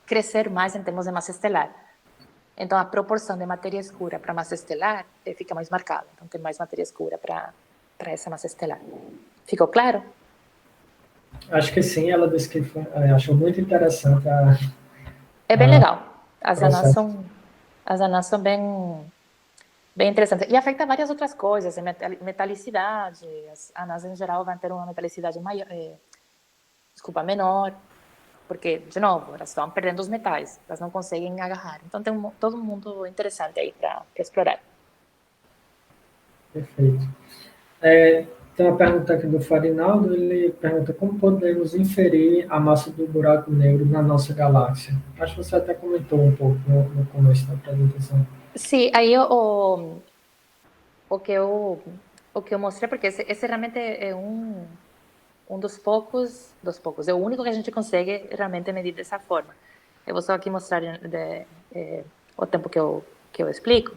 crescer mais em termos de massa estelar. Então, a proporção de matéria escura para massa estelar fica mais marcada. Então, tem mais matéria escura para essa massa estelar. Ficou claro? Acho que sim, ela disse que achou muito interessante É bem legal. As processo. anãs são bem interessantes. E afeta várias outras coisas, metalicidade. As anãs, em geral, vão ter uma metalicidade menor, porque, de novo, elas estão perdendo os metais, elas não conseguem agarrar. Então, tem todo um mundo interessante aí para explorar. Perfeito. Tem uma pergunta aqui do Farinaldo, ele pergunta como podemos inferir a massa do buraco negro na nossa galáxia. Acho que você até comentou um pouco no começo da apresentação. Sim, aí o que eu mostrei, porque esse realmente é um dos poucos, é o único que a gente consegue realmente medir dessa forma. Eu vou só aqui mostrar o tempo que eu explico.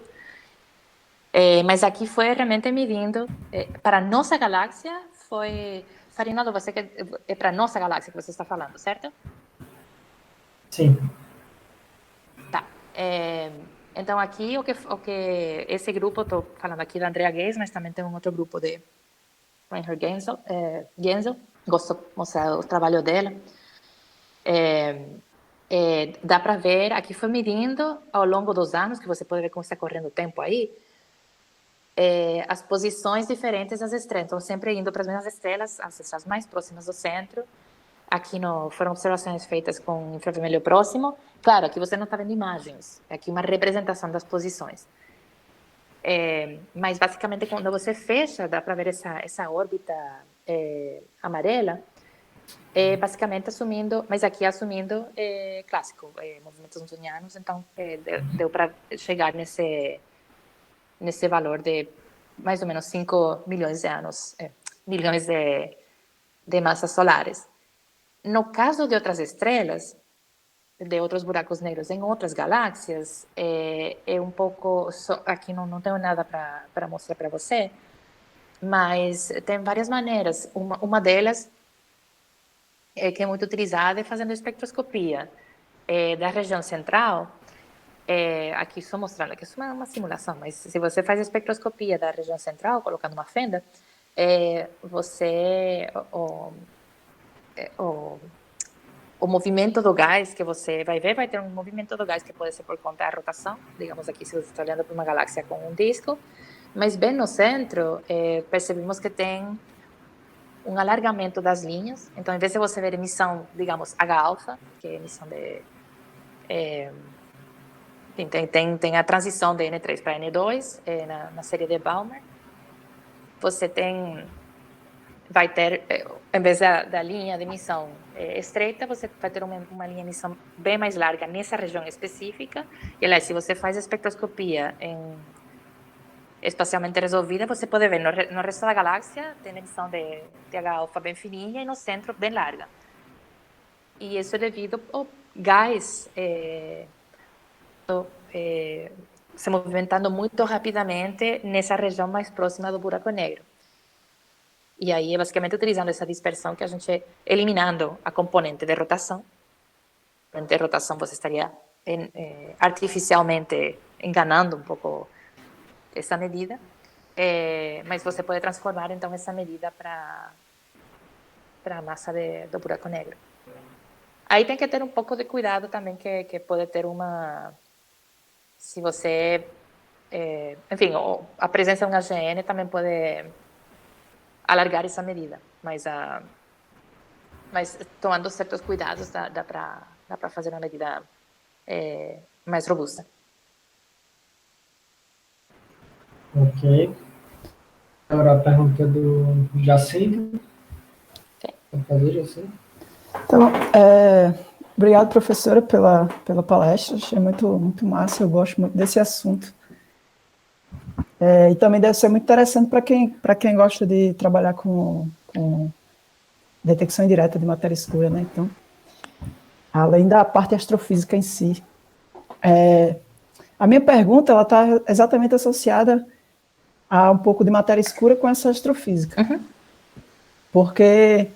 Mas aqui foi realmente medindo, para a nossa galáxia, Farinaldo, você que é para a nossa galáxia que você está falando, certo? Sim. Tá. Então, aqui, o que esse grupo, estou falando aqui da Andrea Ghez, mas também tem um outro grupo de Reinhard Genzel, gosto de mostrar o trabalho dela. Dá para ver, aqui foi medindo ao longo dos anos, que você pode ver como está correndo o tempo aí, as posições diferentes das estrelas. Então, sempre indo para as mesmas estrelas, as estrelas mais próximas do centro. Aqui foram observações feitas com infravermelho próximo. Claro, aqui você não está vendo imagens, é aqui uma representação das posições. Mas basicamente quando você fecha, dá para ver essa órbita amarela, basicamente assumindo, mas aqui assumindo clássico, movimentos newtonianos, então deu para chegar nesse valor de mais ou menos 5 milhões de anos, milhões de massas solares. No caso de outras estrelas, de outros buracos negros em outras galáxias, um pouco... Aqui não tenho nada para mostrar para você, mas tem várias maneiras. Uma delas, que é muito utilizada, é fazendo espectroscopia da região central. Aqui estou mostrando, aqui isso é uma simulação, mas se você faz espectroscopia da região central, colocando uma fenda, você... O movimento do gás que você vai ver, vai ter um movimento do gás que pode ser por conta da rotação, digamos aqui, se você está olhando para uma galáxia com um disco, mas bem no centro, percebemos que tem um alargamento das linhas. Então, em vez de você ver emissão, digamos, H-alfa, que é emissão de... tem a transição de N3 para N2 na série de Balmer. Você vai ter, em vez da linha de emissão estreita, você vai ter uma linha de emissão bem mais larga nessa região específica. E, aliás, se você faz espectroscopia espacialmente resolvida, você pode ver no resto da galáxia tem emissão de H-alfa bem fininha e no centro bem larga. E isso é devido ao gás se movimentando muito rapidamente nessa região mais próxima do buraco negro. E aí é basicamente utilizando essa dispersão que a gente eliminando a componente de rotação. De rotação você estaria artificialmente enganando um pouco essa medida, mas você pode transformar então essa medida para a massa do buraco negro. Aí tem que ter um pouco de cuidado também, que pode ter se você... enfim, a presença de um AGN também pode alargar essa medida, mas tomando certos cuidados dá para fazer uma medida mais robusta. Ok. Agora a pergunta do Jacinto. Pode fazer, Jacinto? Então, obrigado, professora, pela palestra. Achei muito, muito massa, eu gosto muito desse assunto. E também deve ser muito interessante para quem gosta de trabalhar com detecção indireta de matéria escura, né? Então, além da parte astrofísica em si. A minha pergunta ela está exatamente associada a um pouco de matéria escura com essa astrofísica. Uhum. Porque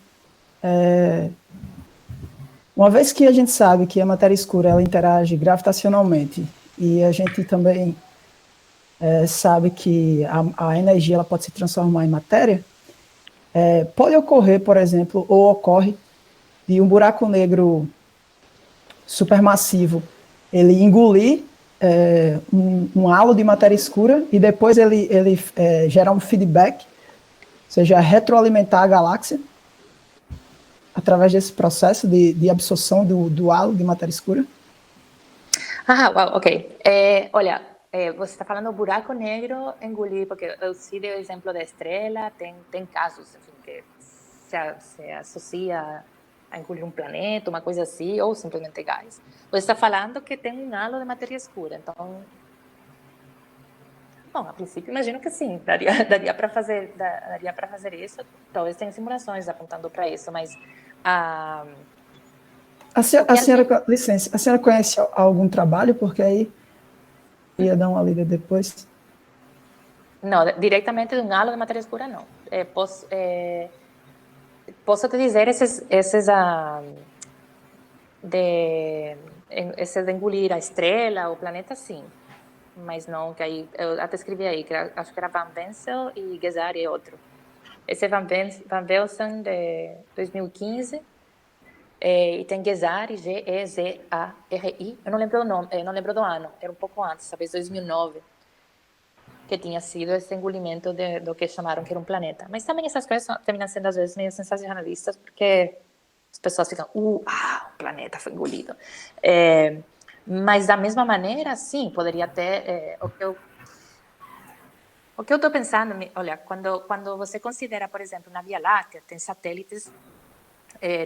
uma vez que a gente sabe que a matéria escura ela interage gravitacionalmente e a gente também sabe que a energia ela pode se transformar em matéria, pode ocorrer, por exemplo, ou ocorre de um buraco negro supermassivo ele engolir um halo de matéria escura e depois ele gerar um feedback, ou seja, retroalimentar a galáxia através desse processo de absorção do halo de matéria escura? Uau, ok. Olha, você está falando buraco negro engolir, porque eu citei o exemplo da estrela, tem casos, enfim, que se associa a engolir um planeta, uma coisa assim, ou simplesmente gás. Você está falando que tem um halo de matéria escura, então... Bom, a princípio, imagino que sim, daria para fazer isso. Talvez tenha simulações apontando para isso, mas... Licença, a senhora conhece algum trabalho? Porque aí ia dar uma lida depois. Não, diretamente de um halo de matéria escura, não. Posso te dizer esses de engolir a estrela, o planeta, sim. Mas não, que aí, eu até escrevi aí, que acho que era Van Wenzel e Gesari é outro. Esse é Van Velsen, de 2015, e tem Gesari, Gezari, eu não lembro o nome, não lembro do ano, era um pouco antes, talvez 2009, que tinha sido esse engolimento do que chamaram que era um planeta. Mas também essas coisas terminam sendo, às vezes, meio sensacionalistas, porque as pessoas ficam, um planeta foi engolido. Mas, da mesma maneira, sim, poderia ter... O que eu estou pensando, olha, quando você considera, por exemplo, na Via Láctea, tem satélites,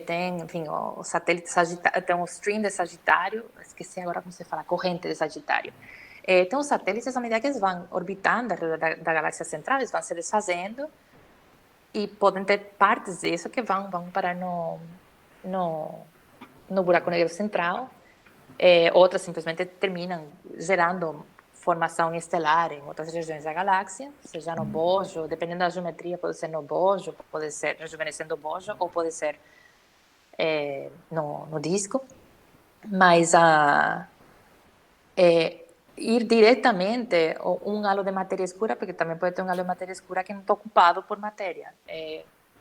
tem, enfim, o satélite Sagitário, tem um stream de Sagitário, esqueci agora como se fala, corrente de Sagitário. Tem os satélites, à medida que eles vão orbitando ao redor da galáxia central, eles vão se desfazendo e podem ter partes disso que vão parar no buraco negro central. Outras simplesmente terminam gerando formação estelar em outras regiões da galáxia, seja no bojo, dependendo da geometria, pode ser no bojo, pode ser rejuvenescendo o bojo, ou pode ser no disco. Mas ir diretamente um halo de matéria escura, porque também pode ter um halo de matéria escura que não está ocupado por matéria,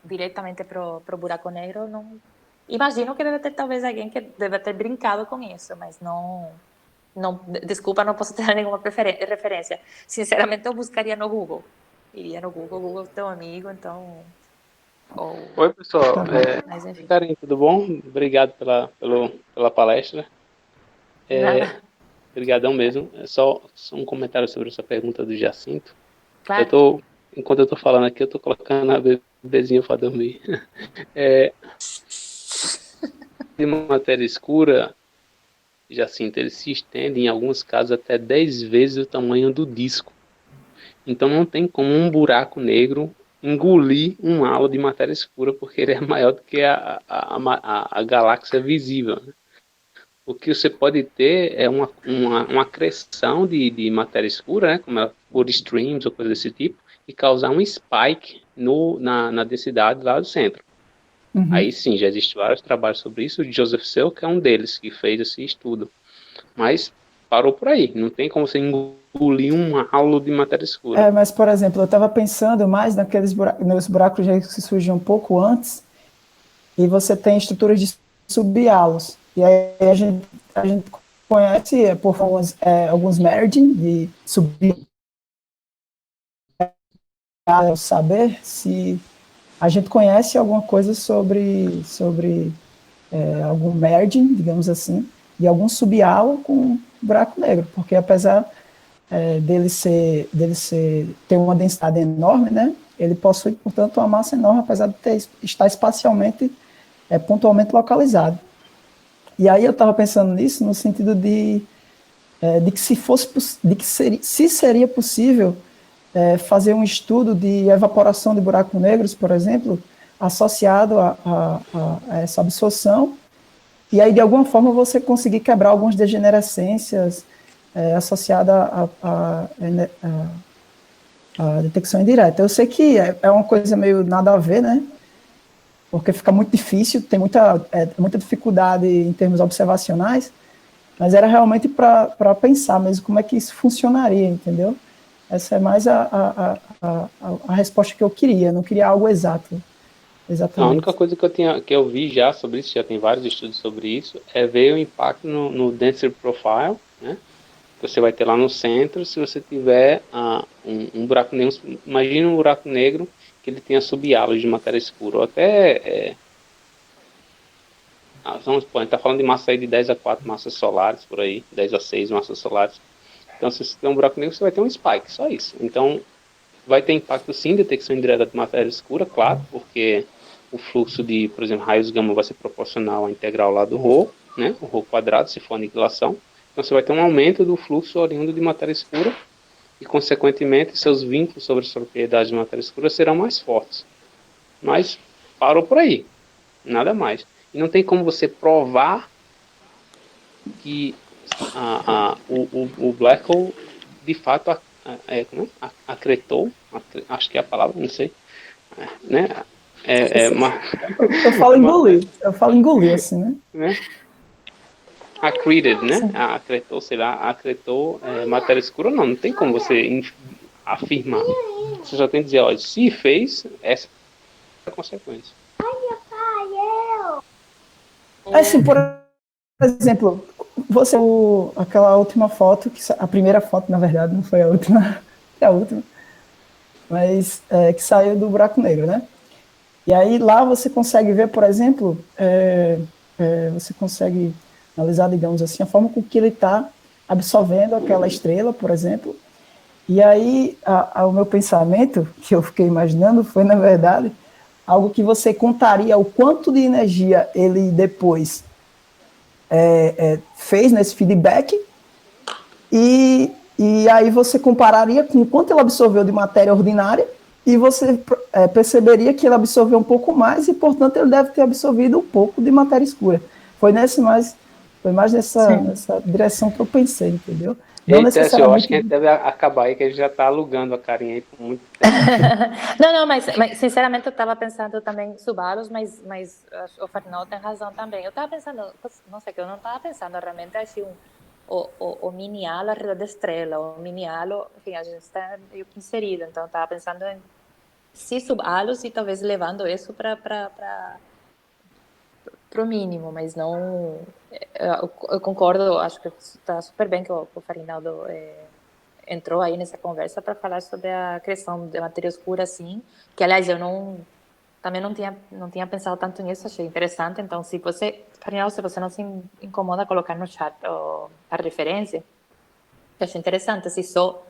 diretamente para o buraco negro, não. Imagino que deve ter talvez alguém que deve ter brincado com isso, mas não, desculpa, não posso ter nenhuma referência. Sinceramente, eu buscaria no Google. Iria no Google é teu amigo, então... Oi, pessoal. Mas, enfim. Karim, tudo bom? Obrigado pela palestra. Obrigadão mesmo. Só um comentário sobre essa pergunta do Jacinto. Claro. Enquanto eu estou falando aqui, eu estou colocando a bebezinha para dormir. De matéria escura, Jacinto, ele se estende em alguns casos até 10 vezes o tamanho do disco. Então não tem como um buraco negro engolir um halo de matéria escura, porque ele é maior do que a galáxia visível, né? O que você pode ter é uma acreção de matéria escura, né, como por streams ou coisa desse tipo, e causar um spike na densidade lá do centro. Uhum. Aí sim, já existem vários trabalhos sobre isso. O Joseph Selk é um deles que fez esse estudo. Mas parou por aí. Não tem como você engolir um halo de matéria escura. Mas, por exemplo, eu estava pensando mais nos buracos que surgem um pouco antes, e você tem estruturas de subhalos. E aí a gente conhece por alguns merging de subir, saber se a gente conhece alguma coisa sobre algum merging, digamos assim, de algum subhalo com buraco negro, porque apesar dele ter uma densidade enorme, né, ele possui, portanto, uma massa enorme, apesar de estar espacialmente, pontualmente localizado. E aí eu estava pensando nisso no sentido de que se seria possível fazer um estudo de evaporação de buracos negros, por exemplo, associado a essa absorção, e aí de alguma forma você conseguir quebrar algumas degenerescências associadas à detecção indireta. Eu sei que é uma coisa meio nada a ver, né? Porque fica muito difícil, tem muita dificuldade em termos observacionais, mas era realmente para pensar mesmo como é que isso funcionaria, entendeu? Essa é mais a resposta que eu queria, não queria algo exato. Exatamente. A única coisa que eu vi já sobre isso, já tem vários estudos sobre isso, é ver o impacto no density profile, né? Que você vai ter lá no centro, se você tiver um buraco negro, imagina um buraco negro que ele tenha subhalos de matéria escura, ou até vamos supor, a gente está falando de massa aí de 10 a 4 massas solares, por aí, 10 a 6 massas solares. Então, se você tem um buraco negro, você vai ter um spike, só isso. Então, vai ter impacto sim, detecção indireta de matéria escura, claro, porque o fluxo de, por exemplo, raios gama vai ser proporcional à integral lá do ρ, né, o ρ quadrado, se for aniquilação. Então, você vai ter um aumento do fluxo oriundo de matéria escura, e, consequentemente, seus vínculos sobre as propriedades de matéria escura serão mais fortes. Mas parou por aí, nada mais. E não tem como você provar que o black hole, de fato, acretou, acho que é a palavra, não sei, né? Eu falo engolir, assim, né? Accreted, né? Acretou, sei lá, matéria escura, não tem como você afirmar. Você só tem que dizer, olha, se fez, essa é a consequência. Assim, por exemplo, aquela última foto, a primeira foto, na verdade, não foi a última, é a última, mas que saiu do buraco negro, né? E aí lá você consegue ver, por exemplo, você consegue analisar, digamos assim, a forma com que ele está absorvendo aquela estrela, por exemplo, E aí, o meu pensamento, que eu fiquei imaginando, foi, na verdade, algo que você contaria o quanto de energia ele depois fez nesse feedback, e aí você compararia com o quanto ele absorveu de matéria ordinária, e você perceberia que ele absorveu um pouco mais, e, portanto, ele deve ter absorvido um pouco de matéria escura. Foi mais nessa direção que eu pensei, entendeu? Não Eita, eu acho necessariamente. que a gente deve acabar aí, que a gente já está alugando a carinha aí por muito tempo. Não, mas sinceramente eu estava pensando também subalos, mas o Fernando tem razão também. Eu estava pensando, não sei, que eu não estava pensando realmente assim, o mini halo ao redor da estrela, o mini halo, enfim, a gente está meio que inserido, então estava pensando em se subalos e talvez levando isso para o mínimo, mas não. Eu concordo, acho que está super bem que o Farinaldo entrou aí nessa conversa para falar sobre a questão da matéria escura, assim, que aliás eu também não tinha pensado tanto nisso, achei interessante. Então, se você não se incomoda colocar no chat a referência, eu achei interessante, assim, só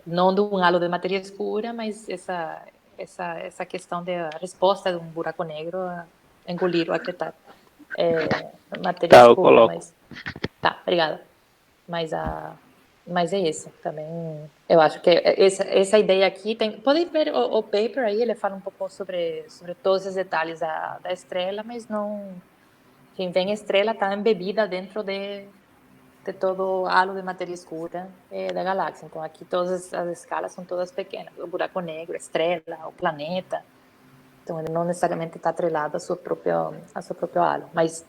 não de um halo de matéria escura, mas essa questão da resposta de um buraco negro a engolir ou acretar matéria Tá, eu escura, coloco. mas tá, obrigada. Mas mas é isso também. Eu acho que essa ideia aqui tem. Pode ver o paper aí, ele fala um pouco sobre todos os detalhes da estrela, mas não. Quem vem a estrela está embebida dentro de todo o halo de matéria escura da galáxia. Então aqui todas as escalas são todas pequenas. O buraco negro, a estrela, o planeta. Então ele não necessariamente está atrelado a seu próprio halo, mas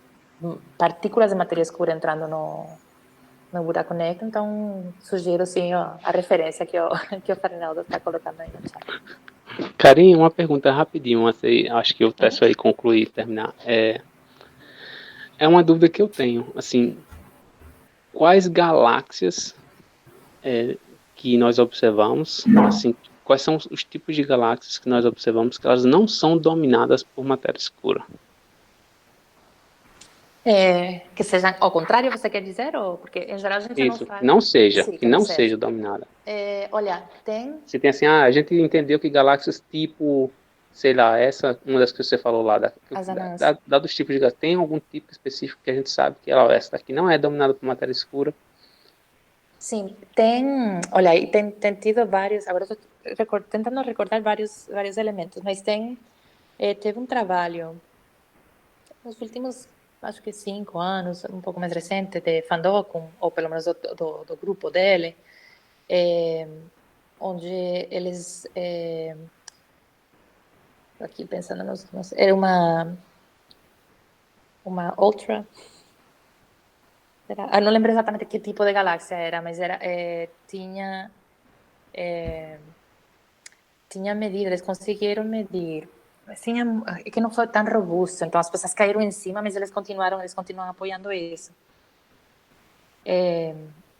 partículas de matéria escura entrando no buraco negro, então sugiro sim a referência que o Fernando está colocando aí no chat. Karim, uma pergunta rapidinho, assim, acho que eu peço aí concluir, terminar. É uma dúvida que eu tenho, assim, quais galáxias que nós observamos, assim, quais são os tipos de galáxias que nós observamos que elas não são dominadas por matéria escura? Que seja ao contrário, você quer dizer? Ou, porque em geral a gente não Isso, fala. Sim, que que não não seja. seja dominada. Olha, tem. Se tem assim, a gente entendeu que galáxias tipo, sei lá, uma das que você falou lá, As anãs. dos tipos de galáxias, tem algum tipo específico que a gente sabe que essa daqui não é dominada por matéria escura? Sim, tem. Olha, e tem tido vários. Agora estou tentando recordar vários elementos, mas teve um trabalho nos últimos, acho que 5 anos, um pouco mais recente, de Fandocum, ou pelo menos do grupo dele, onde eles. Aqui pensando era uma ultra. Não lembro exatamente que tipo de galáxia era, mas tinha medido, eles conseguiram medir. É que não foi tão robusto, então as pessoas caíram em cima, mas eles continuam apoiando isso.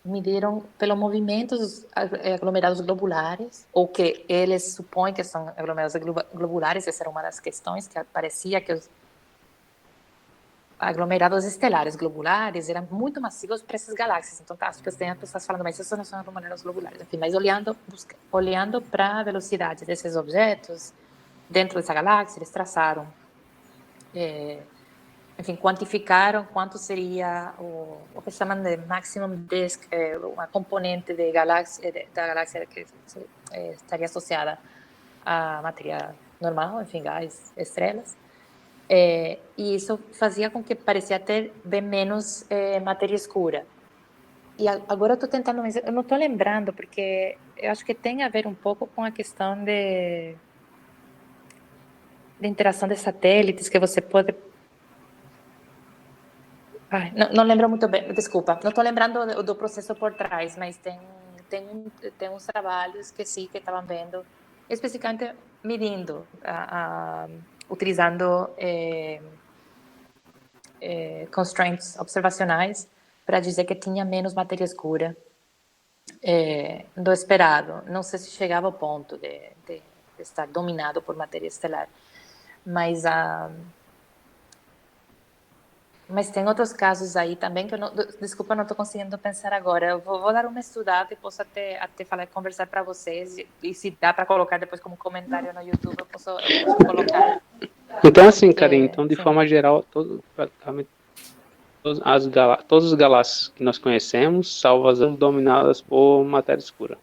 Mediram pelo movimento dos aglomerados globulares, ou que eles supõem que são aglomerados globulares. Essa era uma das questões, que parecia que os aglomerados estelares globulares eram muito massivos para essas galáxias. Então, as pessoas falando, mas esses não são aglomerados globulares. Enfim, mas olhando para a velocidade desses objetos dentro dessa galáxia, eles traçaram, enfim, quantificaram quanto seria o que chamam de maximum disk, uma componente da galáxia que estaria associada à matéria normal, enfim, gás, estrelas. E isso fazia com que parecia ter bem menos matéria escura. E agora eu estou tentando, mas eu não estou lembrando, porque eu acho que tem a ver um pouco com a questão de interação de satélites, que você pode. Ai, não lembro muito bem, desculpa, não estou lembrando do processo por trás, mas tem uns trabalhos que sim, que estavam vendo, especificamente medindo, utilizando constraints observacionais para dizer que tinha menos matéria escura do esperado. Não sei se chegava ao ponto de estar dominado por matéria estelar, mas Mas tem outros casos aí também que eu não, desculpa, não estou conseguindo pensar agora. Eu vou dar uma estudada e posso até conversar para vocês. E se dá para colocar depois como comentário no YouTube, eu posso colocar. Então, assim, Porque, Karine, então, de sim. forma geral, praticamente todos os galáxias que nós conhecemos, salvo as dominadas por matéria escura.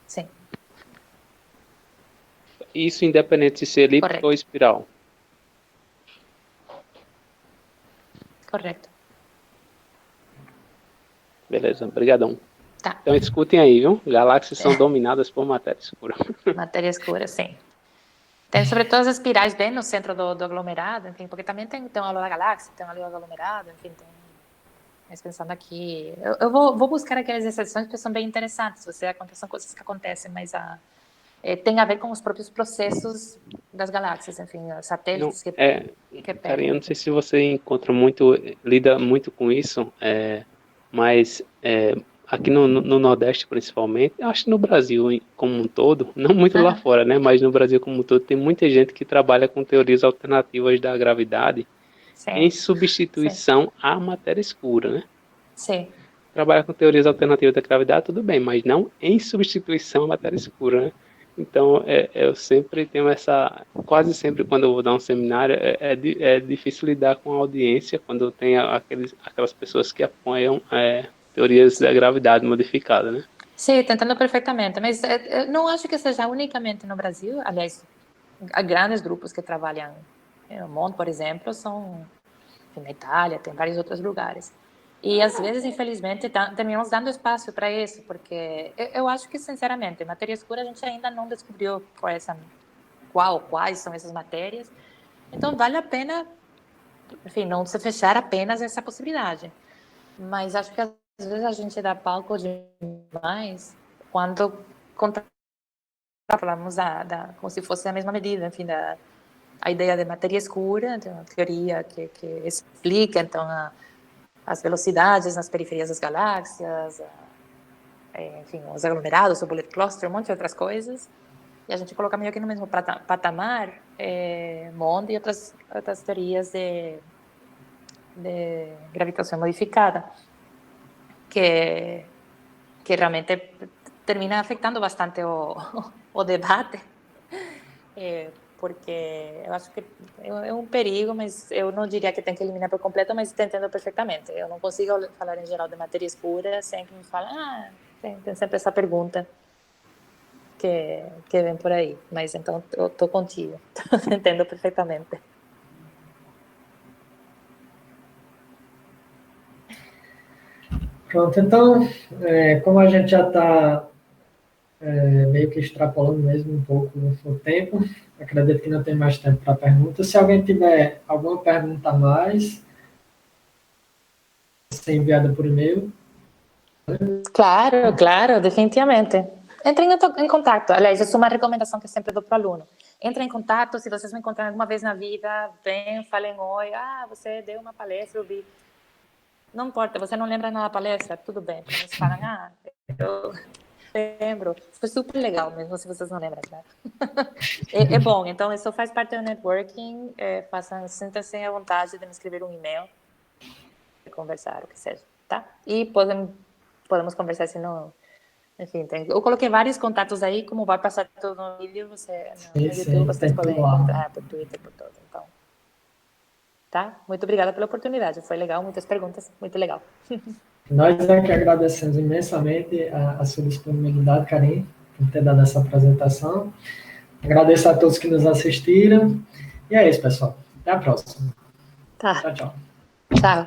Sim, Isso independente de ser elíptica correto. ou espiral. Correto. Beleza, brigadão. Tá. Então escutem aí, viu? Galáxias são dominadas por matéria escura. Matéria escura, sim. Tem sobre todas as espirais bem no centro do aglomerado, enfim, porque também tem a lua da galáxia, tem a lua do aglomerado, enfim, tem... Mas pensando aqui... Eu vou buscar aquelas exceções que são bem interessantes, são coisas que acontecem, mas tem a ver com os próprios processos das galáxias, enfim, satélites que Karine, eu não sei se você lida muito com isso, mas aqui no Nordeste, principalmente, eu acho que no Brasil como um todo, não muito lá fora, né? Mas no Brasil como um todo, tem muita gente que trabalha com teorias alternativas da gravidade em substituição à matéria escura, né? Sim. Trabalhar com teorias alternativas da gravidade, tudo bem, mas não em substituição à matéria escura, né? Então, eu sempre tenho quase sempre quando eu vou dar um seminário, é difícil lidar com a audiência quando tem aquelas pessoas que apoiam teorias da gravidade modificada, né? Sim, te entendo perfeitamente, mas eu não acho que seja unicamente no Brasil. Aliás, há grandes grupos que trabalham no mundo, por exemplo, são na Itália, tem vários outros lugares. E às vezes, infelizmente, terminamos dando espaço para isso, porque eu acho que, sinceramente, matéria escura a gente ainda não descobriu quais são essas matérias. Então, vale a pena, enfim, não se fechar apenas essa possibilidade. Mas acho que às vezes a gente dá palco demais quando falamos como se fosse a mesma medida, enfim, a ideia de matéria escura, de uma teoria que explica, então, as velocidades nas periferias das galáxias, enfim, os aglomerados, o bullet cluster, um monte de outras coisas, e a gente coloca meio que no mesmo patamar MOND e outras teorias de gravitação modificada, que realmente termina afetando bastante o debate, porque eu acho que é um perigo, mas eu não diria que tem que eliminar por completo, mas te entendo perfeitamente. Eu não consigo falar em geral de matéria escura sem que me falem, tem sempre essa pergunta que vem por aí. Mas então eu estou contigo, entendo perfeitamente. Pronto, então, como a gente já está meio que extrapolando mesmo um pouco o tempo, acredito que não tem mais tempo para perguntas. Se alguém tiver alguma pergunta a mais, ser enviada por e-mail. Claro, definitivamente. Entrem em contato. Aliás, isso é uma recomendação que eu sempre dou para o aluno. Entrem em contato, se vocês me encontrarem alguma vez na vida, venham, falem oi, você deu uma palestra, eu vi. Não importa, você não lembra nada da palestra? Tudo bem. Vocês falam, eu lembro. Foi super legal, mesmo se vocês não lembram, claro. É bom, então isso faz parte do networking. Sintam-se à vontade de me escrever um e-mail, conversar, o que seja, tá? E podemos conversar assim no... Enfim, eu coloquei vários contatos aí, como vai passar tudo no vídeo, no YouTube, vocês podem encontrar por Twitter, por todo, então... Tá? Muito obrigada pela oportunidade, foi legal, muitas perguntas, muito legal. Nós é que agradecemos imensamente a sua disponibilidade, Karine, por ter dado essa apresentação. Agradeço a todos que nos assistiram. E é isso, pessoal. Até a próxima. Tá. Tchau, tchau.